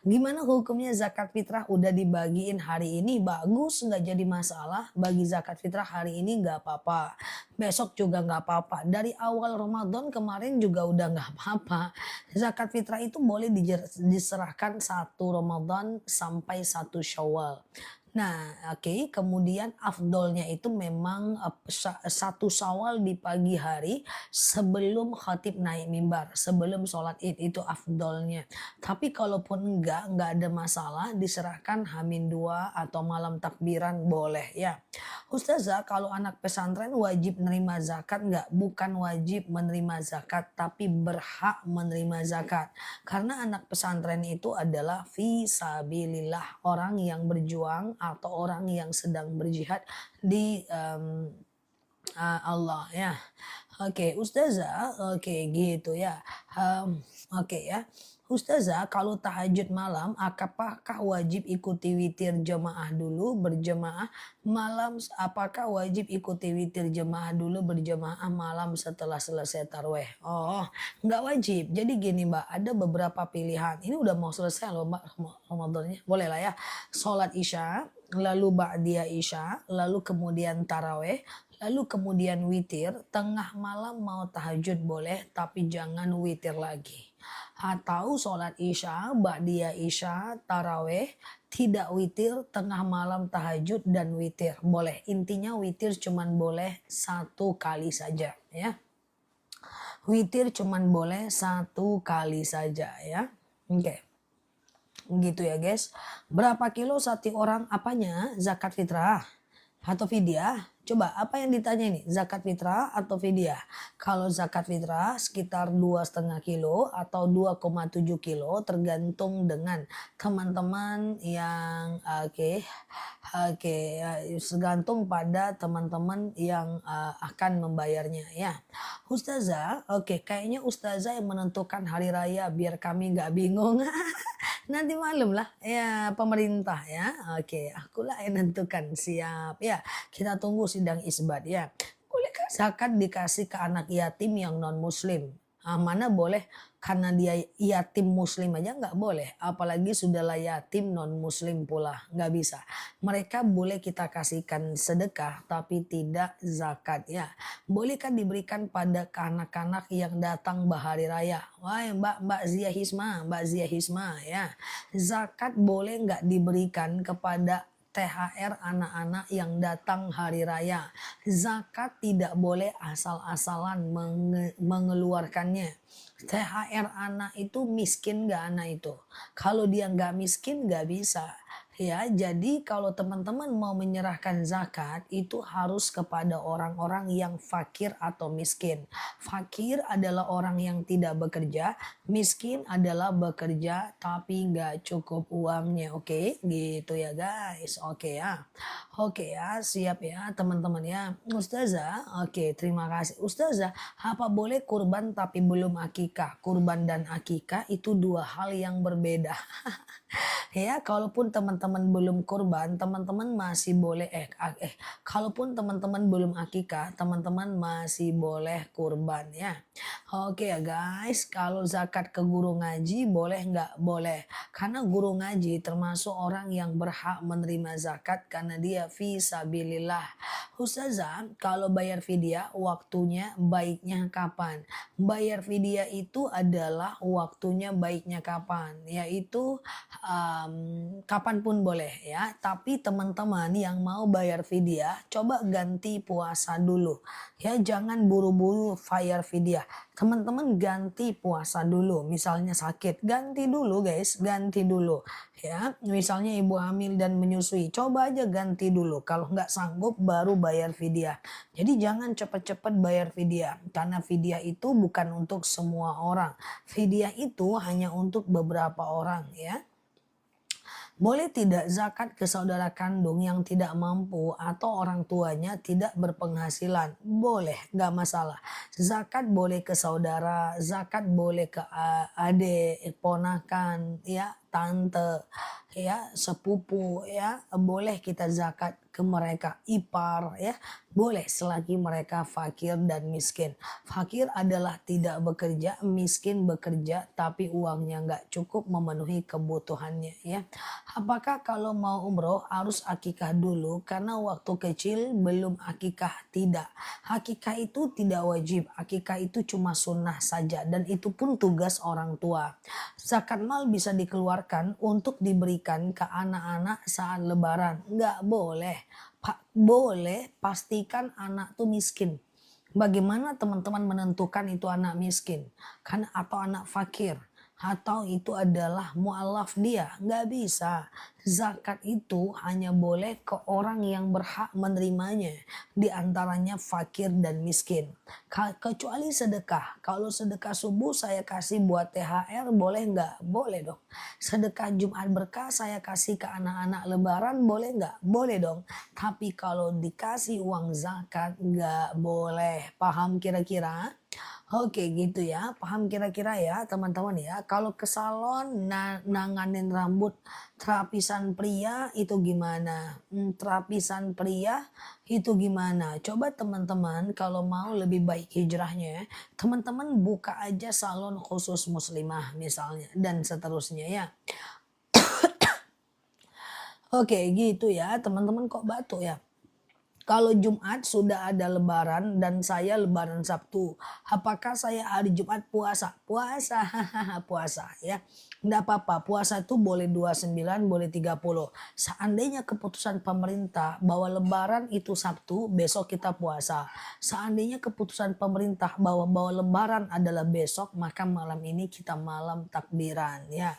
Gimana hukumnya zakat fitrah udah dibagiin hari ini? Bagus, nggak jadi masalah. Bagi zakat fitrah hari ini nggak apa-apa. Besok juga nggak apa-apa. Dari awal Ramadan kemarin juga udah nggak apa-apa. Zakat fitrah itu boleh diserahkan 1 Ramadan sampai 1 Syawal. Nah, oke, kemudian afdolnya itu memang 1 Syawal di pagi hari sebelum khatib naik mimbar, sebelum sholat id itu afdolnya. Tapi kalaupun enggak ada masalah, diserahkan H-2 atau malam takbiran boleh ya. Ustazah, kalau anak pesantren wajib menerima zakat enggak? Bukan wajib menerima zakat, tapi berhak menerima zakat. Karena anak pesantren itu adalah fisabilillah, orang yang berjuang atau orang yang sedang berjihad di Allah ya. Oke, Ustazah, oke gitu ya. Oke ya. Ustazah, kalau tahajud malam, apakah wajib ikuti witir jemaah dulu berjemaah malam? Apakah wajib ikuti witir jemaah dulu berjemaah malam setelah selesai tarweh? Oh, nggak wajib. Jadi gini Mbak, ada beberapa pilihan. Ini udah mau selesai loh Mbak Ramadannya. Boleh lah ya. Sholat Isya, lalu Ba'diyah Isya, lalu kemudian taraweh, lalu kemudian witir. Tengah malam mau tahajud boleh, tapi jangan witir lagi. Atau sholat Isya, Ba'diyah Isya, taraweh, tidak witir, tengah malam tahajud dan witir. Boleh, intinya witir cuman boleh 1 kali saja ya. Witir cuman boleh 1 kali saja ya. Oke. Gitu ya guys. Berapa kilo satu orang apanya? Zakat fitrah atau fidyah? Coba apa yang ditanya ini? Zakat fitrah atau fidyah? Kalau zakat fitrah sekitar 2,5 kilo atau 2,7 kilo tergantung dengan teman-teman yang oke, ya, tergantung pada teman-teman yang akan membayarnya ya. Ustazah, oke, kayaknya ustazah yang menentukan hari raya biar kami nggak bingung. Nanti malam lah ya pemerintah ya. Oke, akulah yang nentukan. Siap ya. Kita tunggu sidang isbat ya. Bolehkah zakat dikasih ke anak yatim yang non muslim? Mana boleh karena dia yatim muslim aja nggak boleh. Apalagi sudahlah yatim non muslim pula nggak bisa. Mereka boleh kita kasihkan sedekah tapi tidak zakat ya. Bolehkah diberikan pada anak-anak yang datang bahari raya? Wah Mbak Zia Hisma, Mbak Zia Hisma ya. Zakat boleh nggak diberikan kepada THR anak-anak yang datang hari raya. Zakat tidak boleh asal-asalan mengeluarkannya. THR anak itu miskin nggak anak itu? Kalau dia nggak miskin nggak bisa. Ya, jadi kalau teman-teman mau menyerahkan zakat itu harus kepada orang-orang yang fakir atau miskin. Fakir adalah orang yang tidak bekerja, miskin adalah bekerja tapi nggak cukup uangnya. Oke, gitu ya guys. Oke ya, siap ya teman-teman ya. Ustazah, oke terima kasih. Ustazah, apa boleh kurban tapi belum akikah? Kurban dan akikah itu dua hal yang berbeda. Ya, kalaupun teman-teman belum kurban, teman-teman masih boleh kalaupun teman-teman belum akikah, teman-teman masih boleh kurban ya. Oke ya guys, kalau zakat ke guru ngaji boleh nggak? Boleh. Karena guru ngaji termasuk orang yang berhak menerima zakat karena dia fisabilillah. Ustazah, kalau bayar fidyah waktunya baiknya kapan? Bayar fidyah itu adalah waktunya baiknya kapan? Yaitu kapanpun boleh ya. Tapi teman-teman yang mau bayar fidyah, coba ganti puasa dulu. Ya, jangan buru-buru bayar fidyah. Teman-teman ganti puasa dulu. Misalnya sakit, ganti dulu guys, ganti dulu. Ya, misalnya ibu hamil dan menyusui, coba aja ganti dulu. Kalau nggak sanggup baru bayar fidyah. Jadi jangan cepat-cepat bayar fidyah. Karena fidyah itu bukan untuk semua orang. Fidyah itu hanya untuk beberapa orang ya. Boleh tidak zakat ke saudara kandung yang tidak mampu atau orang tuanya tidak berpenghasilan? Boleh, nggak masalah. Zakat boleh ke saudara, zakat boleh ke adik, ponakan, ya, tante, ya, sepupu, ya, boleh kita zakat ke mereka, ipar, ya, boleh selagi mereka fakir dan miskin. Fakir adalah tidak bekerja, miskin bekerja tapi uangnya nggak cukup memenuhi kebutuhannya ya. Apakah kalau mau umroh harus akikah dulu karena waktu kecil belum akikah? Tidak. Akikah itu tidak wajib, akikah itu cuma sunnah saja dan itu pun tugas orang tua. Zakat mal bisa dikeluarkan untuk diberikan ke anak-anak saat lebaran. Nggak boleh. Pak, boleh pastikan anak tuh miskin. Bagaimana teman-teman menentukan itu anak miskin? Kan atau anak fakir? Atau itu adalah mu'alaf dia? Nggak bisa. Zakat itu hanya boleh ke orang yang berhak menerimanya. Di antaranya fakir dan miskin. Kecuali sedekah. Kalau sedekah subuh saya kasih buat THR boleh nggak? Boleh dong. Sedekah Jumat berkah saya kasih ke anak-anak lebaran boleh nggak? Boleh dong. Tapi kalau dikasih uang zakat nggak boleh. Paham kira-kira? Oke gitu ya, paham kira-kira ya teman-teman ya. Kalau ke salon nanganin rambut terapisan pria itu gimana? Terapisan pria itu gimana? Coba teman-teman kalau mau lebih baik hijrahnya, teman-teman buka aja salon khusus muslimah misalnya dan seterusnya ya. Oke gitu ya teman-teman, kok batuk ya? Kalau Jumat sudah ada lebaran dan saya lebaran Sabtu. Apakah saya hari Jumat puasa? Puasa, puasa ya. Enggak apa-apa, puasa itu boleh 29, boleh 30. Seandainya keputusan pemerintah bahwa lebaran itu Sabtu, besok kita puasa. Seandainya keputusan pemerintah bahwa lebaran adalah besok, maka malam ini kita malam takbiran ya.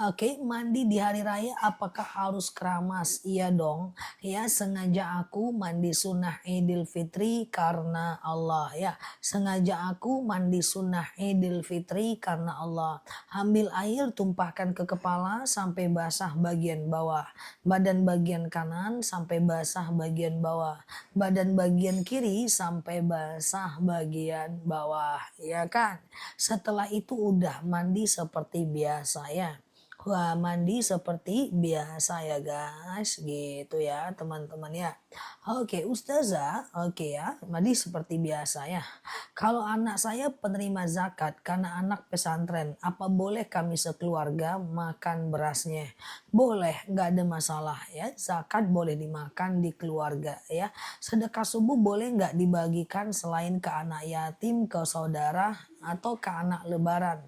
Oke, mandi di hari raya apakah harus keramas? Iya dong. Ya, sengaja aku mandi sunnah Idul Fitri karena Allah ya. Sengaja aku mandi sunnah Idul Fitri karena Allah. Ambil air, tumpahkan ke kepala sampai basah bagian bawah. Badan bagian kanan sampai basah bagian bawah. Badan bagian kiri sampai basah bagian bawah. Ya kan? Setelah itu udah mandi seperti biasa ya. Wah, mandi seperti biasa ya guys, gitu ya teman-teman ya. Oke, Ustazah, oke ya, mandi seperti biasa ya. Kalau anak saya penerima zakat karena anak pesantren, apa boleh kami sekeluarga makan berasnya? Boleh, nggak ada masalah ya. Zakat boleh dimakan di keluarga ya. Sedekah subuh boleh nggak dibagikan selain ke anak yatim, ke saudara, atau ke anak lebaran?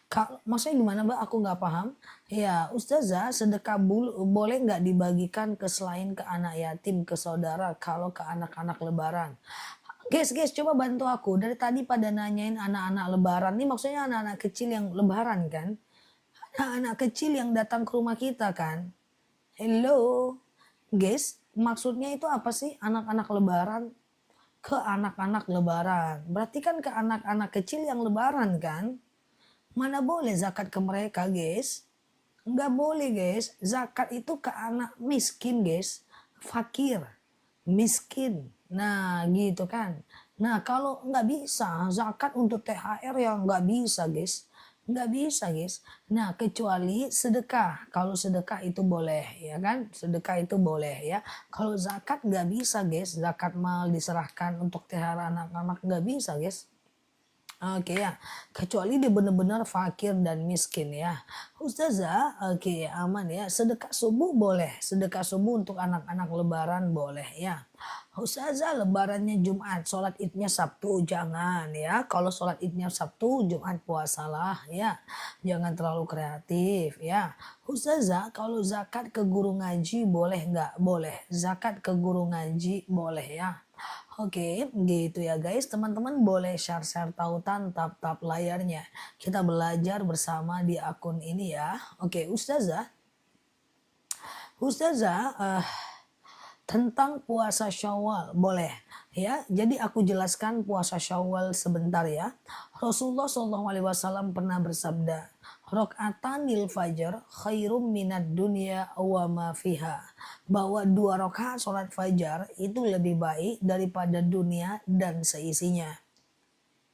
Kak, maksudnya gimana Mbak? Aku nggak paham. Ya, Ustazah, sedekah boleh nggak dibagikan ke selain ke anak yatim, ke saudara, kalau ke anak-anak lebaran? Guys, coba bantu aku. Dari tadi pada nanyain anak-anak lebaran. Ini maksudnya anak-anak kecil yang lebaran kan? Anak-anak kecil yang datang ke rumah kita kan? Hello, guys. Maksudnya itu apa sih anak-anak lebaran? Ke anak-anak lebaran. Berarti kan ke anak-anak kecil yang lebaran kan? Mana boleh zakat ke mereka, guys. Nggak boleh, guys. Zakat itu ke anak miskin, guys. Fakir, miskin. Nah, gitu kan. Nah, kalau nggak bisa, zakat untuk THR ya nggak bisa, guys. Nggak bisa, guys. Nah, kecuali sedekah. Kalau sedekah itu boleh, ya kan? Sedekah itu boleh, ya. Kalau zakat nggak bisa, guys. Zakat mal diserahkan untuk THR anak-anak nggak bisa, guys. Oke ya, kecuali dia benar-benar fakir dan miskin ya. Ustazah, oke aman ya. Sedekah subuh boleh, sedekah subuh untuk anak-anak lebaran boleh ya. Ustazah lebarannya Jumat, sholat idnya Sabtu, jangan ya. Kalau sholat idnya Sabtu, Jumat puasalah ya. Jangan terlalu kreatif ya. Ustazah kalau zakat ke guru ngaji boleh nggak? Boleh, zakat ke guru ngaji boleh ya. Oke, gitu ya guys. Teman-teman boleh share-share tautan tap-tap layarnya. Kita belajar bersama di akun ini ya. Oke, Ustazah, tentang puasa Syawal boleh ya. Jadi aku jelaskan puasa Syawal sebentar ya. Rasulullah SAW pernah bersabda, "Rokaatanil fajar khairum minad dunya wa ma fiha." Bahwa 2 rakaat sholat fajar itu lebih baik daripada dunia dan seisinya.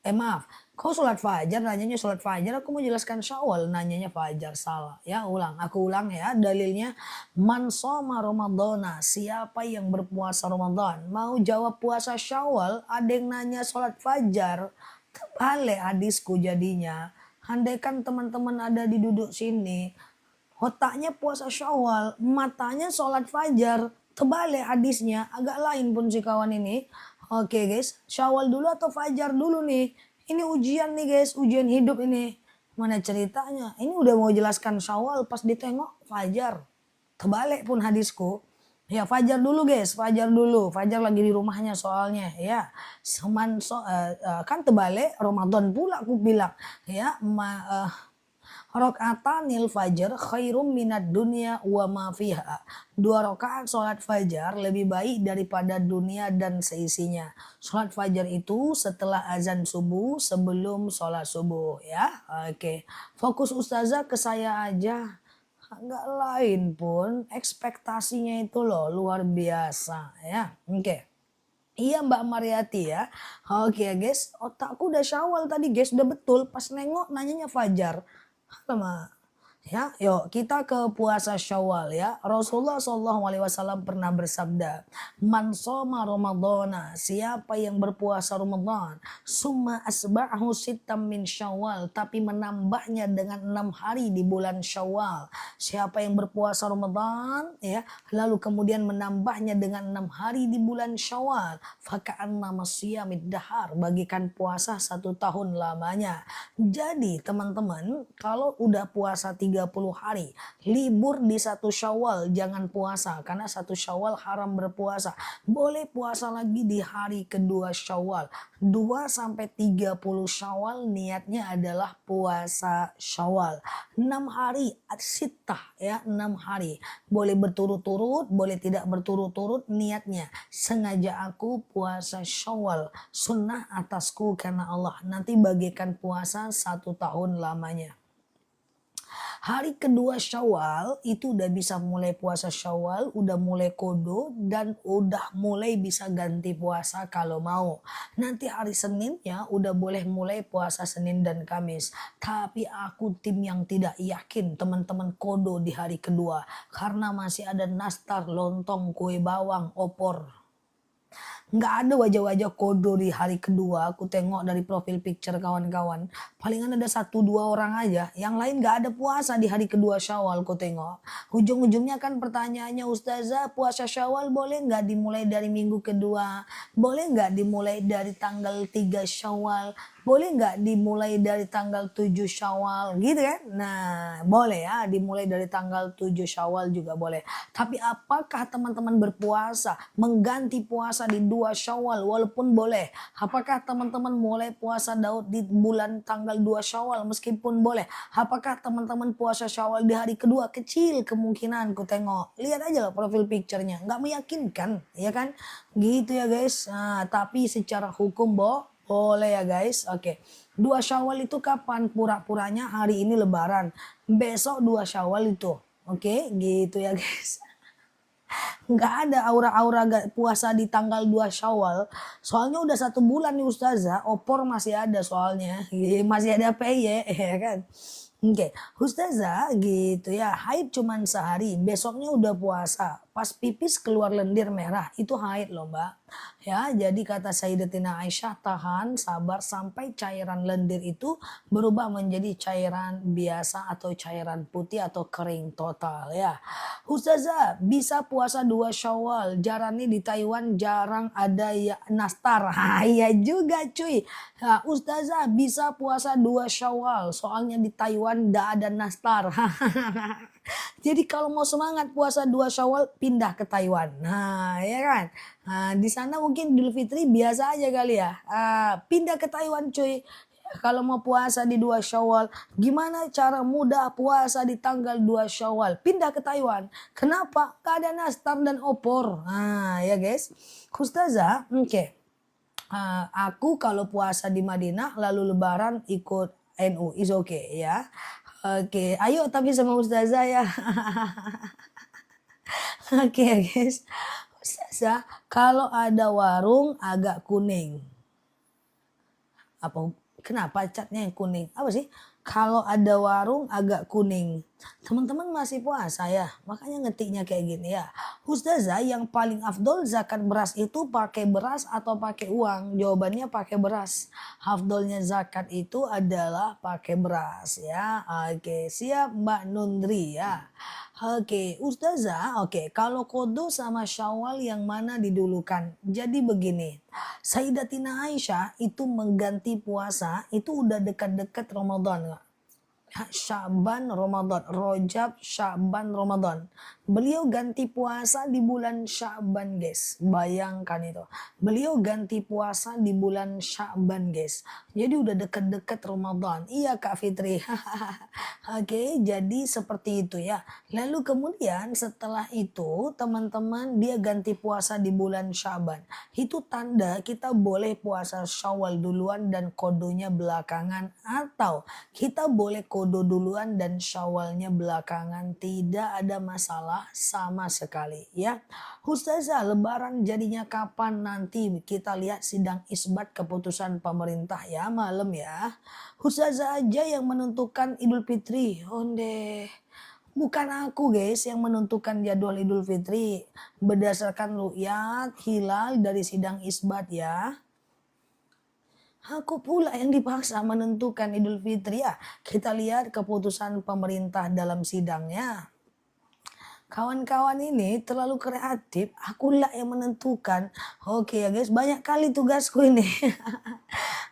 Maaf, kok sholat fajar nanyanya sholat fajar, aku mau jelaskan Syawal nanyanya fajar, salah. Ya aku ulang ya dalilnya, man shoma ramadhana, siapa yang berpuasa Ramadan. Mau jawab puasa Syawal, ada yang nanya sholat fajar, terbalik hadisku jadinya. Andaikan teman-teman ada di duduk sini, otaknya puasa Syawal, matanya sholat fajar, terbalik hadisnya, agak lain pun si kawan ini. Oke guys, Syawal dulu atau fajar dulu nih? Ini ujian nih guys, ujian hidup ini. Mana ceritanya? Ini udah mau jelaskan Syawal pas ditengok fajar. Terbalik pun hadisku. Ya fajar dulu guys, fajar dulu. Fajar lagi di rumahnya soalnya ya. Kan terbalik Ramadan pula aku bilang. Ya, Rokaatanil fajar khairum minad dunia wa ma fiha. 2 rakaat sholat fajar lebih baik daripada dunia dan seisinya. Sholat fajar itu setelah azan subuh, sebelum sholat subuh ya. Oke, fokus ustazah ke saya aja. Enggak lain pun ekspektasinya itu loh luar biasa ya. Oke. Iya Mbak Mariati ya. Oke guys, otakku udah Syawal tadi guys, udah betul. Pas nengok nanyanya Fajar. Sama. Ya, yuk kita ke puasa Syawal ya. Rasulullah SAW pernah bersabda, "Man shoma Ramadhana, siapa yang berpuasa Ramadan, summa asba'ahu sittam min Syawal, tapi menambahnya dengan 6 hari di bulan Syawal." Siapa yang berpuasa Ramadan ya, lalu kemudian menambahnya dengan 6 hari di bulan Syawal, faka'annama siyamid dahar, bagikan puasa 1 tahun lamanya. Jadi teman-teman, kalau udah puasa 3 30 hari. Libur di 1 Syawal jangan puasa karena 1 Syawal haram berpuasa. Boleh puasa lagi di hari kedua Syawal. 2 sampai 30 Syawal niatnya adalah puasa Syawal. 6 hari sitah ya, 6 hari. Boleh berturut-turut, boleh tidak berturut-turut niatnya. Sengaja aku puasa Syawal, sunnah atasku karena Allah. Nanti bagikan puasa 1 tahun lamanya. Hari kedua Syawal itu udah bisa mulai puasa Syawal, udah mulai kodo dan udah mulai bisa ganti puasa kalau mau. Nanti hari Seninnya udah boleh mulai puasa Senin dan Kamis. Tapi aku tim yang tidak yakin teman-teman kodo di hari kedua karena masih ada nastar, lontong, kue bawang, opor. Nggak ada wajah-wajah kodo di hari kedua. Aku tengok dari profil picture kawan-kawan. Palingan ada 1-2 orang aja. Yang lain nggak ada puasa di hari kedua Syawal aku tengok. Ujung-ujungnya kan pertanyaannya, Ustazah puasa Syawal boleh nggak dimulai dari minggu kedua? Boleh nggak dimulai dari tanggal 3 Syawal? Boleh nggak dimulai dari tanggal 7 Syawal? Gitu kan? Nah boleh ya dimulai dari tanggal 7 Syawal juga boleh. Tapi apakah teman-teman berpuasa mengganti puasa di 2 Syawal walaupun boleh? Apakah teman-teman mulai puasa Daud di bulan tanggal 2 Syawal meskipun boleh? Apakah teman-teman puasa Syawal di hari kedua? Kecil kemungkinan ku tengok. Lihat aja lah profil picture-nya. Nggak meyakinkan, ya kan? Gitu ya guys. Nah, tapi secara hukum boleh ya guys. Oke. 2 Syawal itu kapan? Pura-puranya hari ini Lebaran. Besok 2 Syawal itu. Oke, gitu ya guys. Nggak ada aura-aura puasa di tanggal 2 Syawal. Soalnya udah 1 bulan nih Ustazah, opor masih ada soalnya. Masih ada PY ya kan. Oke, Ustazah gitu ya, haid cuman sehari, besoknya udah puasa. Pas pipis keluar lendir merah, itu haid loh Mbak. Ya, jadi kata Sayyidatina Aisyah, tahan, sabar sampai cairan lendir itu berubah menjadi cairan biasa atau cairan putih atau kering total ya. Ustazah, bisa puasa 2 Syawal. Jarang nih di Taiwan jarang ada ya nastar. Iya juga cuy. Nah, Ustazah bisa puasa 2 Syawal. Soalnya di Taiwan ndak ada nastar. Jadi kalau mau semangat puasa 2 Syawal pindah ke Taiwan. Nah, ya kan? Nah, di sana mungkin Idul Fitri biasa aja kali ya. Pindah ke Taiwan cuy. Kalau mau puasa di 2 Syawal, gimana cara mudah puasa di tanggal 2 Syawal? Pindah ke Taiwan. Kenapa? Gak ada nastar dan opor. Nah, ya guys. Ustazah, oke. Aku kalau puasa di Madinah lalu lebaran ikut NU. Is okay ya. Oke, ayo tapi sama Ustazah ya. Oke guys. Ustazah, kalau ada warung agak kuning. Apa kenapa catnya yang kuning? Apa sih? Kalau ada warung agak kuning. Teman-teman masih puasa ya, makanya ngetiknya kayak gini ya. Ustazah, yang paling afdol zakat beras itu pakai beras atau pakai uang? Jawabannya pakai beras. Afdolnya zakat itu adalah pakai beras ya. Oke, siap Mbak Nundri ya. Oke, Ustazah, oke, kalau kodo sama Syawal yang mana didulukan? Jadi begini, Sayyidatina Aisyah itu mengganti puasa itu udah dekat-dekat Ramadan. Sya'ban Ramadan, Rajab Sya'ban Ramadan. Beliau ganti puasa di bulan Sya'ban guys. Bayangkan itu. Beliau ganti puasa di bulan Sya'ban guys. Jadi udah deket-deket Ramadan. Iya Kak Fitri. Oke, jadi seperti itu ya. Lalu kemudian setelah itu teman-teman dia ganti puasa di bulan Sya'ban. Itu tanda kita boleh puasa Syawal duluan dan kodonya belakangan, atau kita boleh kodo duluan dan Syawalnya belakangan, tidak ada masalah sama sekali ya. Ustazah, lebaran jadinya kapan? Nanti kita lihat sidang isbat keputusan pemerintah ya malam ya. Ustazah aja yang menentukan Idul Fitri. Onde. Bukan aku guys yang menentukan jadwal Idul Fitri. Berdasarkan ru'yat hilal dari sidang isbat ya. Aku pula yang dipaksa menentukan Idul Fitri ya. Kita lihat keputusan pemerintah dalam sidangnya. Kawan-kawan ini terlalu kreatif, akulah yang menentukan. Oke ya guys, banyak kali tugasku ini.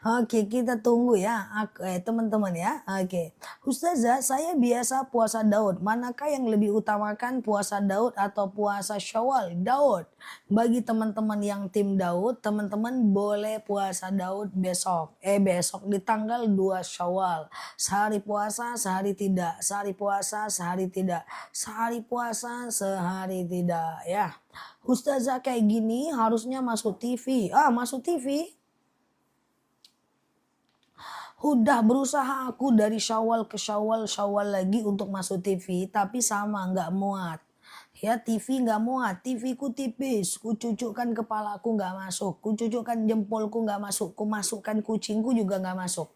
Oke, kita tunggu ya, teman-teman ya. Oke, Ustazah, saya biasa puasa Daud. Manakah yang lebih utamakan, puasa Daud atau puasa Syawal? Daud. Bagi teman-teman yang tim Daud, teman-teman boleh puasa Daud besok. Besok di tanggal 2 Syawal. Sehari puasa, sehari tidak. Sehari puasa, sehari tidak. Sehari puasa, sehari tidak ya. Ustazah kayak gini harusnya masuk TV. Masuk TV? Udah berusaha aku dari Syawal ke Syawal, Syawal lagi untuk masuk TV, tapi sama nggak muat. Ya TV nggak muat, TV ku tipis, ku cucukkan kepalaku nggak masuk, ku cucukkan jempolku nggak masuk, ku masukkan kucingku juga nggak masuk.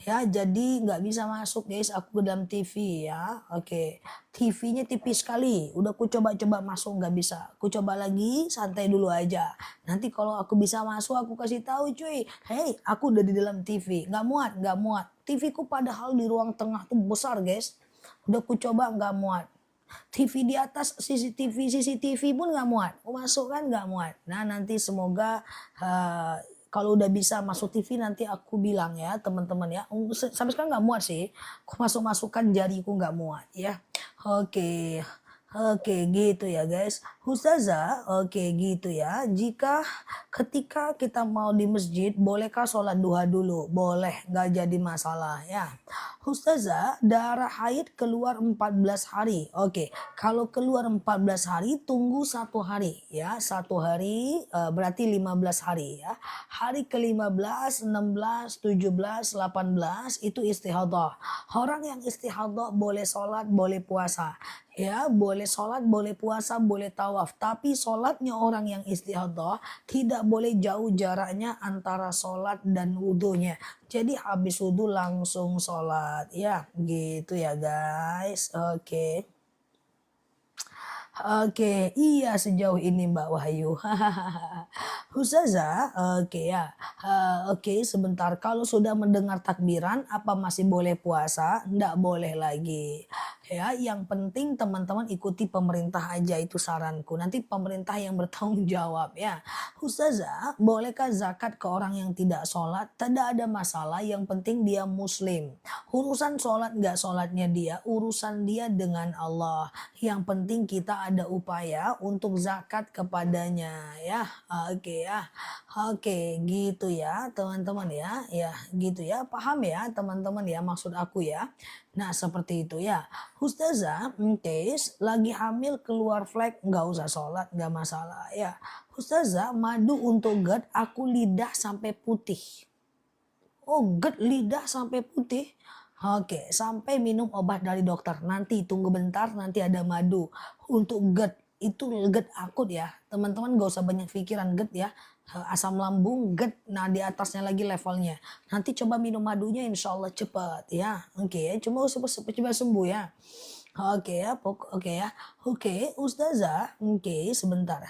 Ya jadi nggak bisa masuk guys aku ke dalam TV ya. Oke, TV-nya tipis sekali, udah ku coba-coba masuk nggak bisa, ku coba lagi santai dulu aja. Nanti kalau aku bisa masuk aku kasih tahu cuy, hey aku udah di dalam TV, nggak muat, nggak muat. TV ku padahal di ruang tengah tuh besar guys, udah ku coba nggak muat. TV di atas CCTV pun nggak muat, masuk kan nggak muat. Nah nanti semoga kalau udah bisa masuk TV nanti aku bilang ya teman-teman ya. Sampai sekarang nggak muat sih, aku masukkan jariku nggak muat ya. Oke. Oke gitu ya guys. Ustazah, oke gitu ya. Ketika kita mau di masjid, bolehkah sholat duha dulu? Boleh, nggak jadi masalah ya. Ustazah, darah haid keluar 14 hari. Oke, kalau keluar 14 hari, tunggu 1 hari ya. 1 hari berarti 15 hari ya. Hari ke-15, 16, 17, 18 itu istihadah. Orang yang istihadah boleh sholat, boleh puasa. Ya, boleh sholat, boleh puasa, boleh tawaf. Tapi sholatnya orang yang istihadah tidak boleh jauh jaraknya antara sholat dan wudhunya. Jadi habis wudhu langsung sholat. Ya, gitu ya guys. Oke. Oke, iya sejauh ini Mbak Wahyu. Ustazah, oke ya. Oke, sebentar. Kalau sudah mendengar takbiran, apa masih boleh puasa? Nggak boleh lagi. Ya, yang penting teman-teman ikuti pemerintah aja itu saranku. Nanti pemerintah yang bertanggung jawab ya. Ustazah, bolehkah zakat ke orang yang tidak sholat? Tidak ada masalah, yang penting dia muslim. Urusan sholat nggak sholatnya dia, urusan dia dengan Allah. Yang penting kita ada upaya untuk zakat kepadanya ya. Oke ya. Oke, gitu ya teman-teman ya. Ya, gitu ya. Paham ya teman-teman ya maksud aku ya. Nah, seperti itu ya. Ustazah, lagi hamil keluar flek nggak usah sholat, nggak masalah ya. Ustazah, madu untuk GERD aku lidah sampai putih. Oh, GERD lidah sampai putih. Oke, sampai minum obat dari dokter. Nanti tunggu bentar, nanti ada madu. Untuk GERD, itu GERD akut ya. Teman-teman gak usah banyak pikiran GERD ya. Asam lambung, GERD, nah di atasnya lagi levelnya. Nanti coba minum madunya insya Allah cepat ya. Oke, coba sembuh ya. Oke ya, oke ya. Oke, Ustazah, oke sebentar.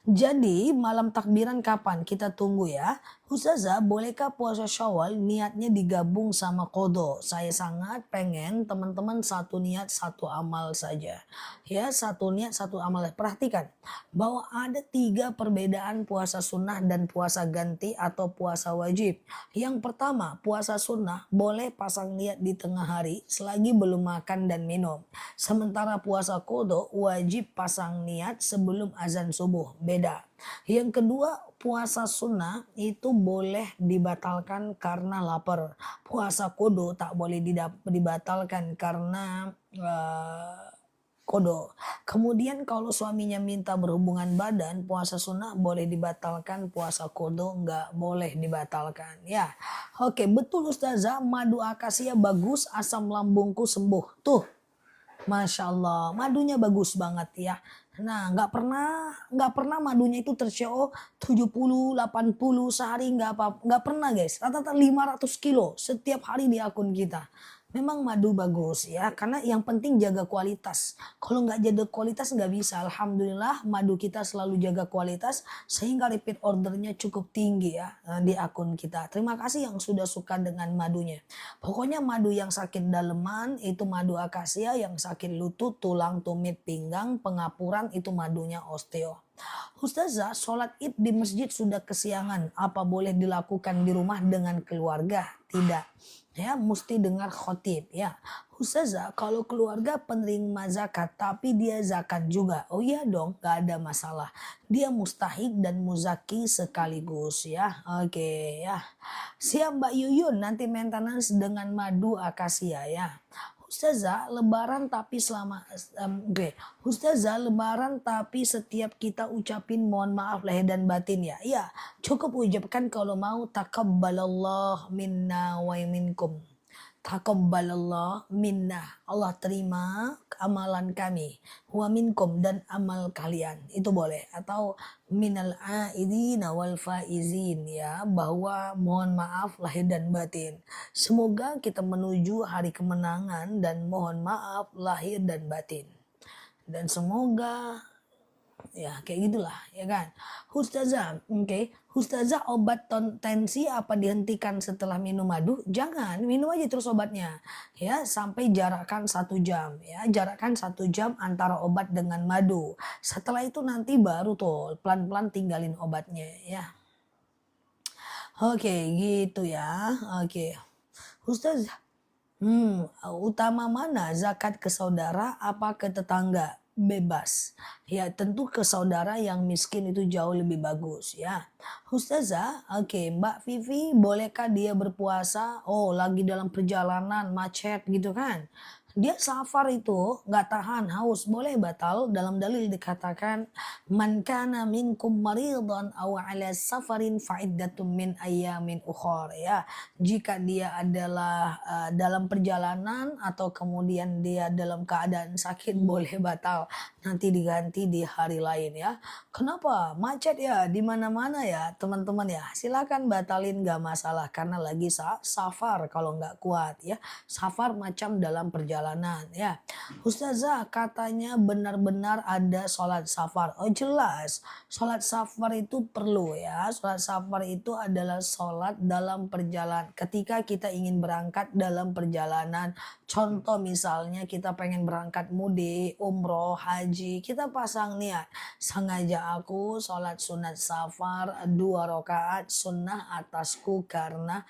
Jadi malam takbiran kapan? Kita tunggu ya. Ustazah, bolehkah puasa Syawal niatnya digabung sama kodo? Saya sangat pengen teman-teman satu niat satu amal saja. Ya, satu niat satu amal. Perhatikan bahwa ada 3 perbedaan puasa sunnah dan puasa ganti atau puasa wajib. Yang pertama, puasa sunnah boleh pasang niat di tengah hari selagi belum makan dan minum. Sementara puasa kodo wajib pasang niat sebelum azan subuh. Beda. Yang kedua, puasa sunnah itu boleh dibatalkan karena lapar. Puasa kodo tak boleh dibatalkan karena kodo. Kemudian kalau suaminya minta berhubungan badan, puasa sunnah boleh dibatalkan, puasa kodo nggak boleh dibatalkan. Ya, oke betul Ustazah, madu akasia bagus, asam lambungku sembuh. Tuh, Masya Allah, madunya bagus banget ya. Nah, nggak pernah madunya itu terco 70, 80 sehari nggak pernah guys. Rata-rata 500 kilo setiap hari di akun kita. Memang madu bagus ya, karena yang penting jaga kualitas. Kalau nggak jaga kualitas nggak bisa. Alhamdulillah madu kita selalu jaga kualitas sehingga repeat ordernya cukup tinggi ya di akun kita. Terima kasih yang sudah suka dengan madunya. Pokoknya madu yang sakit daleman itu madu akasia, yang sakit lutut, tulang, tumit, pinggang, pengapuran itu madunya osteo. Ustazah, sholat id di masjid sudah kesiangan. Apa boleh dilakukan di rumah dengan keluarga? Tidak. Ya, mesti dengar khotib ya. Ustazah, kalau keluarga penerima zakat tapi dia zakat juga. Oh iya dong, gak ada masalah. Dia mustahik dan muzaki sekaligus ya. Oke ya. Siap Mbak Yuyun, nanti maintenance dengan madu akasia ya. Ustazah, lebaran tapi oke. Ustazah, lebaran tapi setiap kita ucapin mohon maaf lahir dan batin ya. Iya, cukup ucapkan kalau mau takabbalallah minna wa minkum. Taqabbalallah minna. Allah terima amalan kami. Wa minkum dan amal kalian. Itu boleh. Atau minal aidina wal faizin ya. Bahwa mohon maaf lahir dan batin. Semoga kita menuju hari kemenangan dan mohon maaf lahir dan batin. Dan semoga ya kayak gitulah ya kan. Ustazah, oke. Ustazah, obat tensi apa dihentikan setelah minum madu? Jangan, minum aja terus obatnya ya sampai jarakkan 1 jam ya, jarakkan 1 jam antara obat dengan madu. Setelah itu nanti baru tuh pelan-pelan tinggalin obatnya ya. Oke gitu ya. Oke. Ustazah, utama mana zakat ke saudara apa ke tetangga? Bebas. Ya tentu ke saudara yang miskin itu jauh lebih bagus ya. Ustazah, oke Mbak Vivi bolehkah dia berpuasa? Oh lagi dalam perjalanan macet gitu kan. Dia safar itu nggak tahan haus boleh batal, dalam dalil dikatakan man kana minkum maridhan aw ala safarin fa'iddatum min ayyamin ukhra ya. Jika dia adalah dalam perjalanan atau kemudian dia dalam keadaan sakit boleh batal, nanti diganti di hari lain ya. Kenapa? Macet ya di mana-mana ya teman-teman ya. Silakan batalin gak masalah karena lagi safar kalau nggak kuat ya. Safar macam dalam perjalanan ya. Ustazah katanya benar-benar ada sholat safar. Oh jelas, sholat safar itu perlu ya. Sholat safar itu adalah sholat dalam perjalanan. Ketika kita ingin berangkat dalam perjalanan, contoh misalnya kita pengen berangkat mudik, umroh, haji, kita pasang niat. Sengaja aku sholat sunat safar 2 rakaat sunnah atasku karena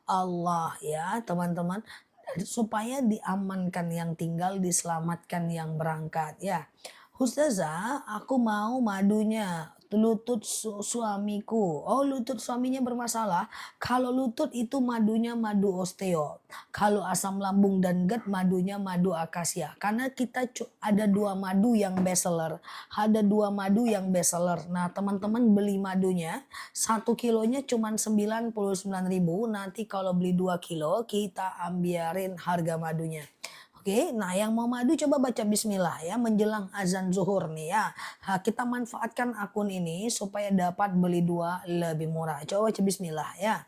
Allah ya teman-teman, supaya diamankan yang tinggal, diselamatkan yang berangkat ya. Ustazah, aku mau madunya lutut suamiku. Oh, lutut suaminya bermasalah. Kalau lutut itu madunya madu osteo. Kalau asam lambung dan GERD madunya madu akasia. Karena kita ada 2 madu yang best seller. Ada 2 madu yang best seller. Nah, teman-teman beli madunya 1 kilonya cuma 99.000. Nanti kalau beli 2 kilo kita ambiarin harga madunya. Oke, nah yang mau madu coba baca bismillah ya menjelang azan zuhur nih ya. Kita manfaatkan akun ini supaya dapat beli 2 lebih murah. Coba baca bismillah ya.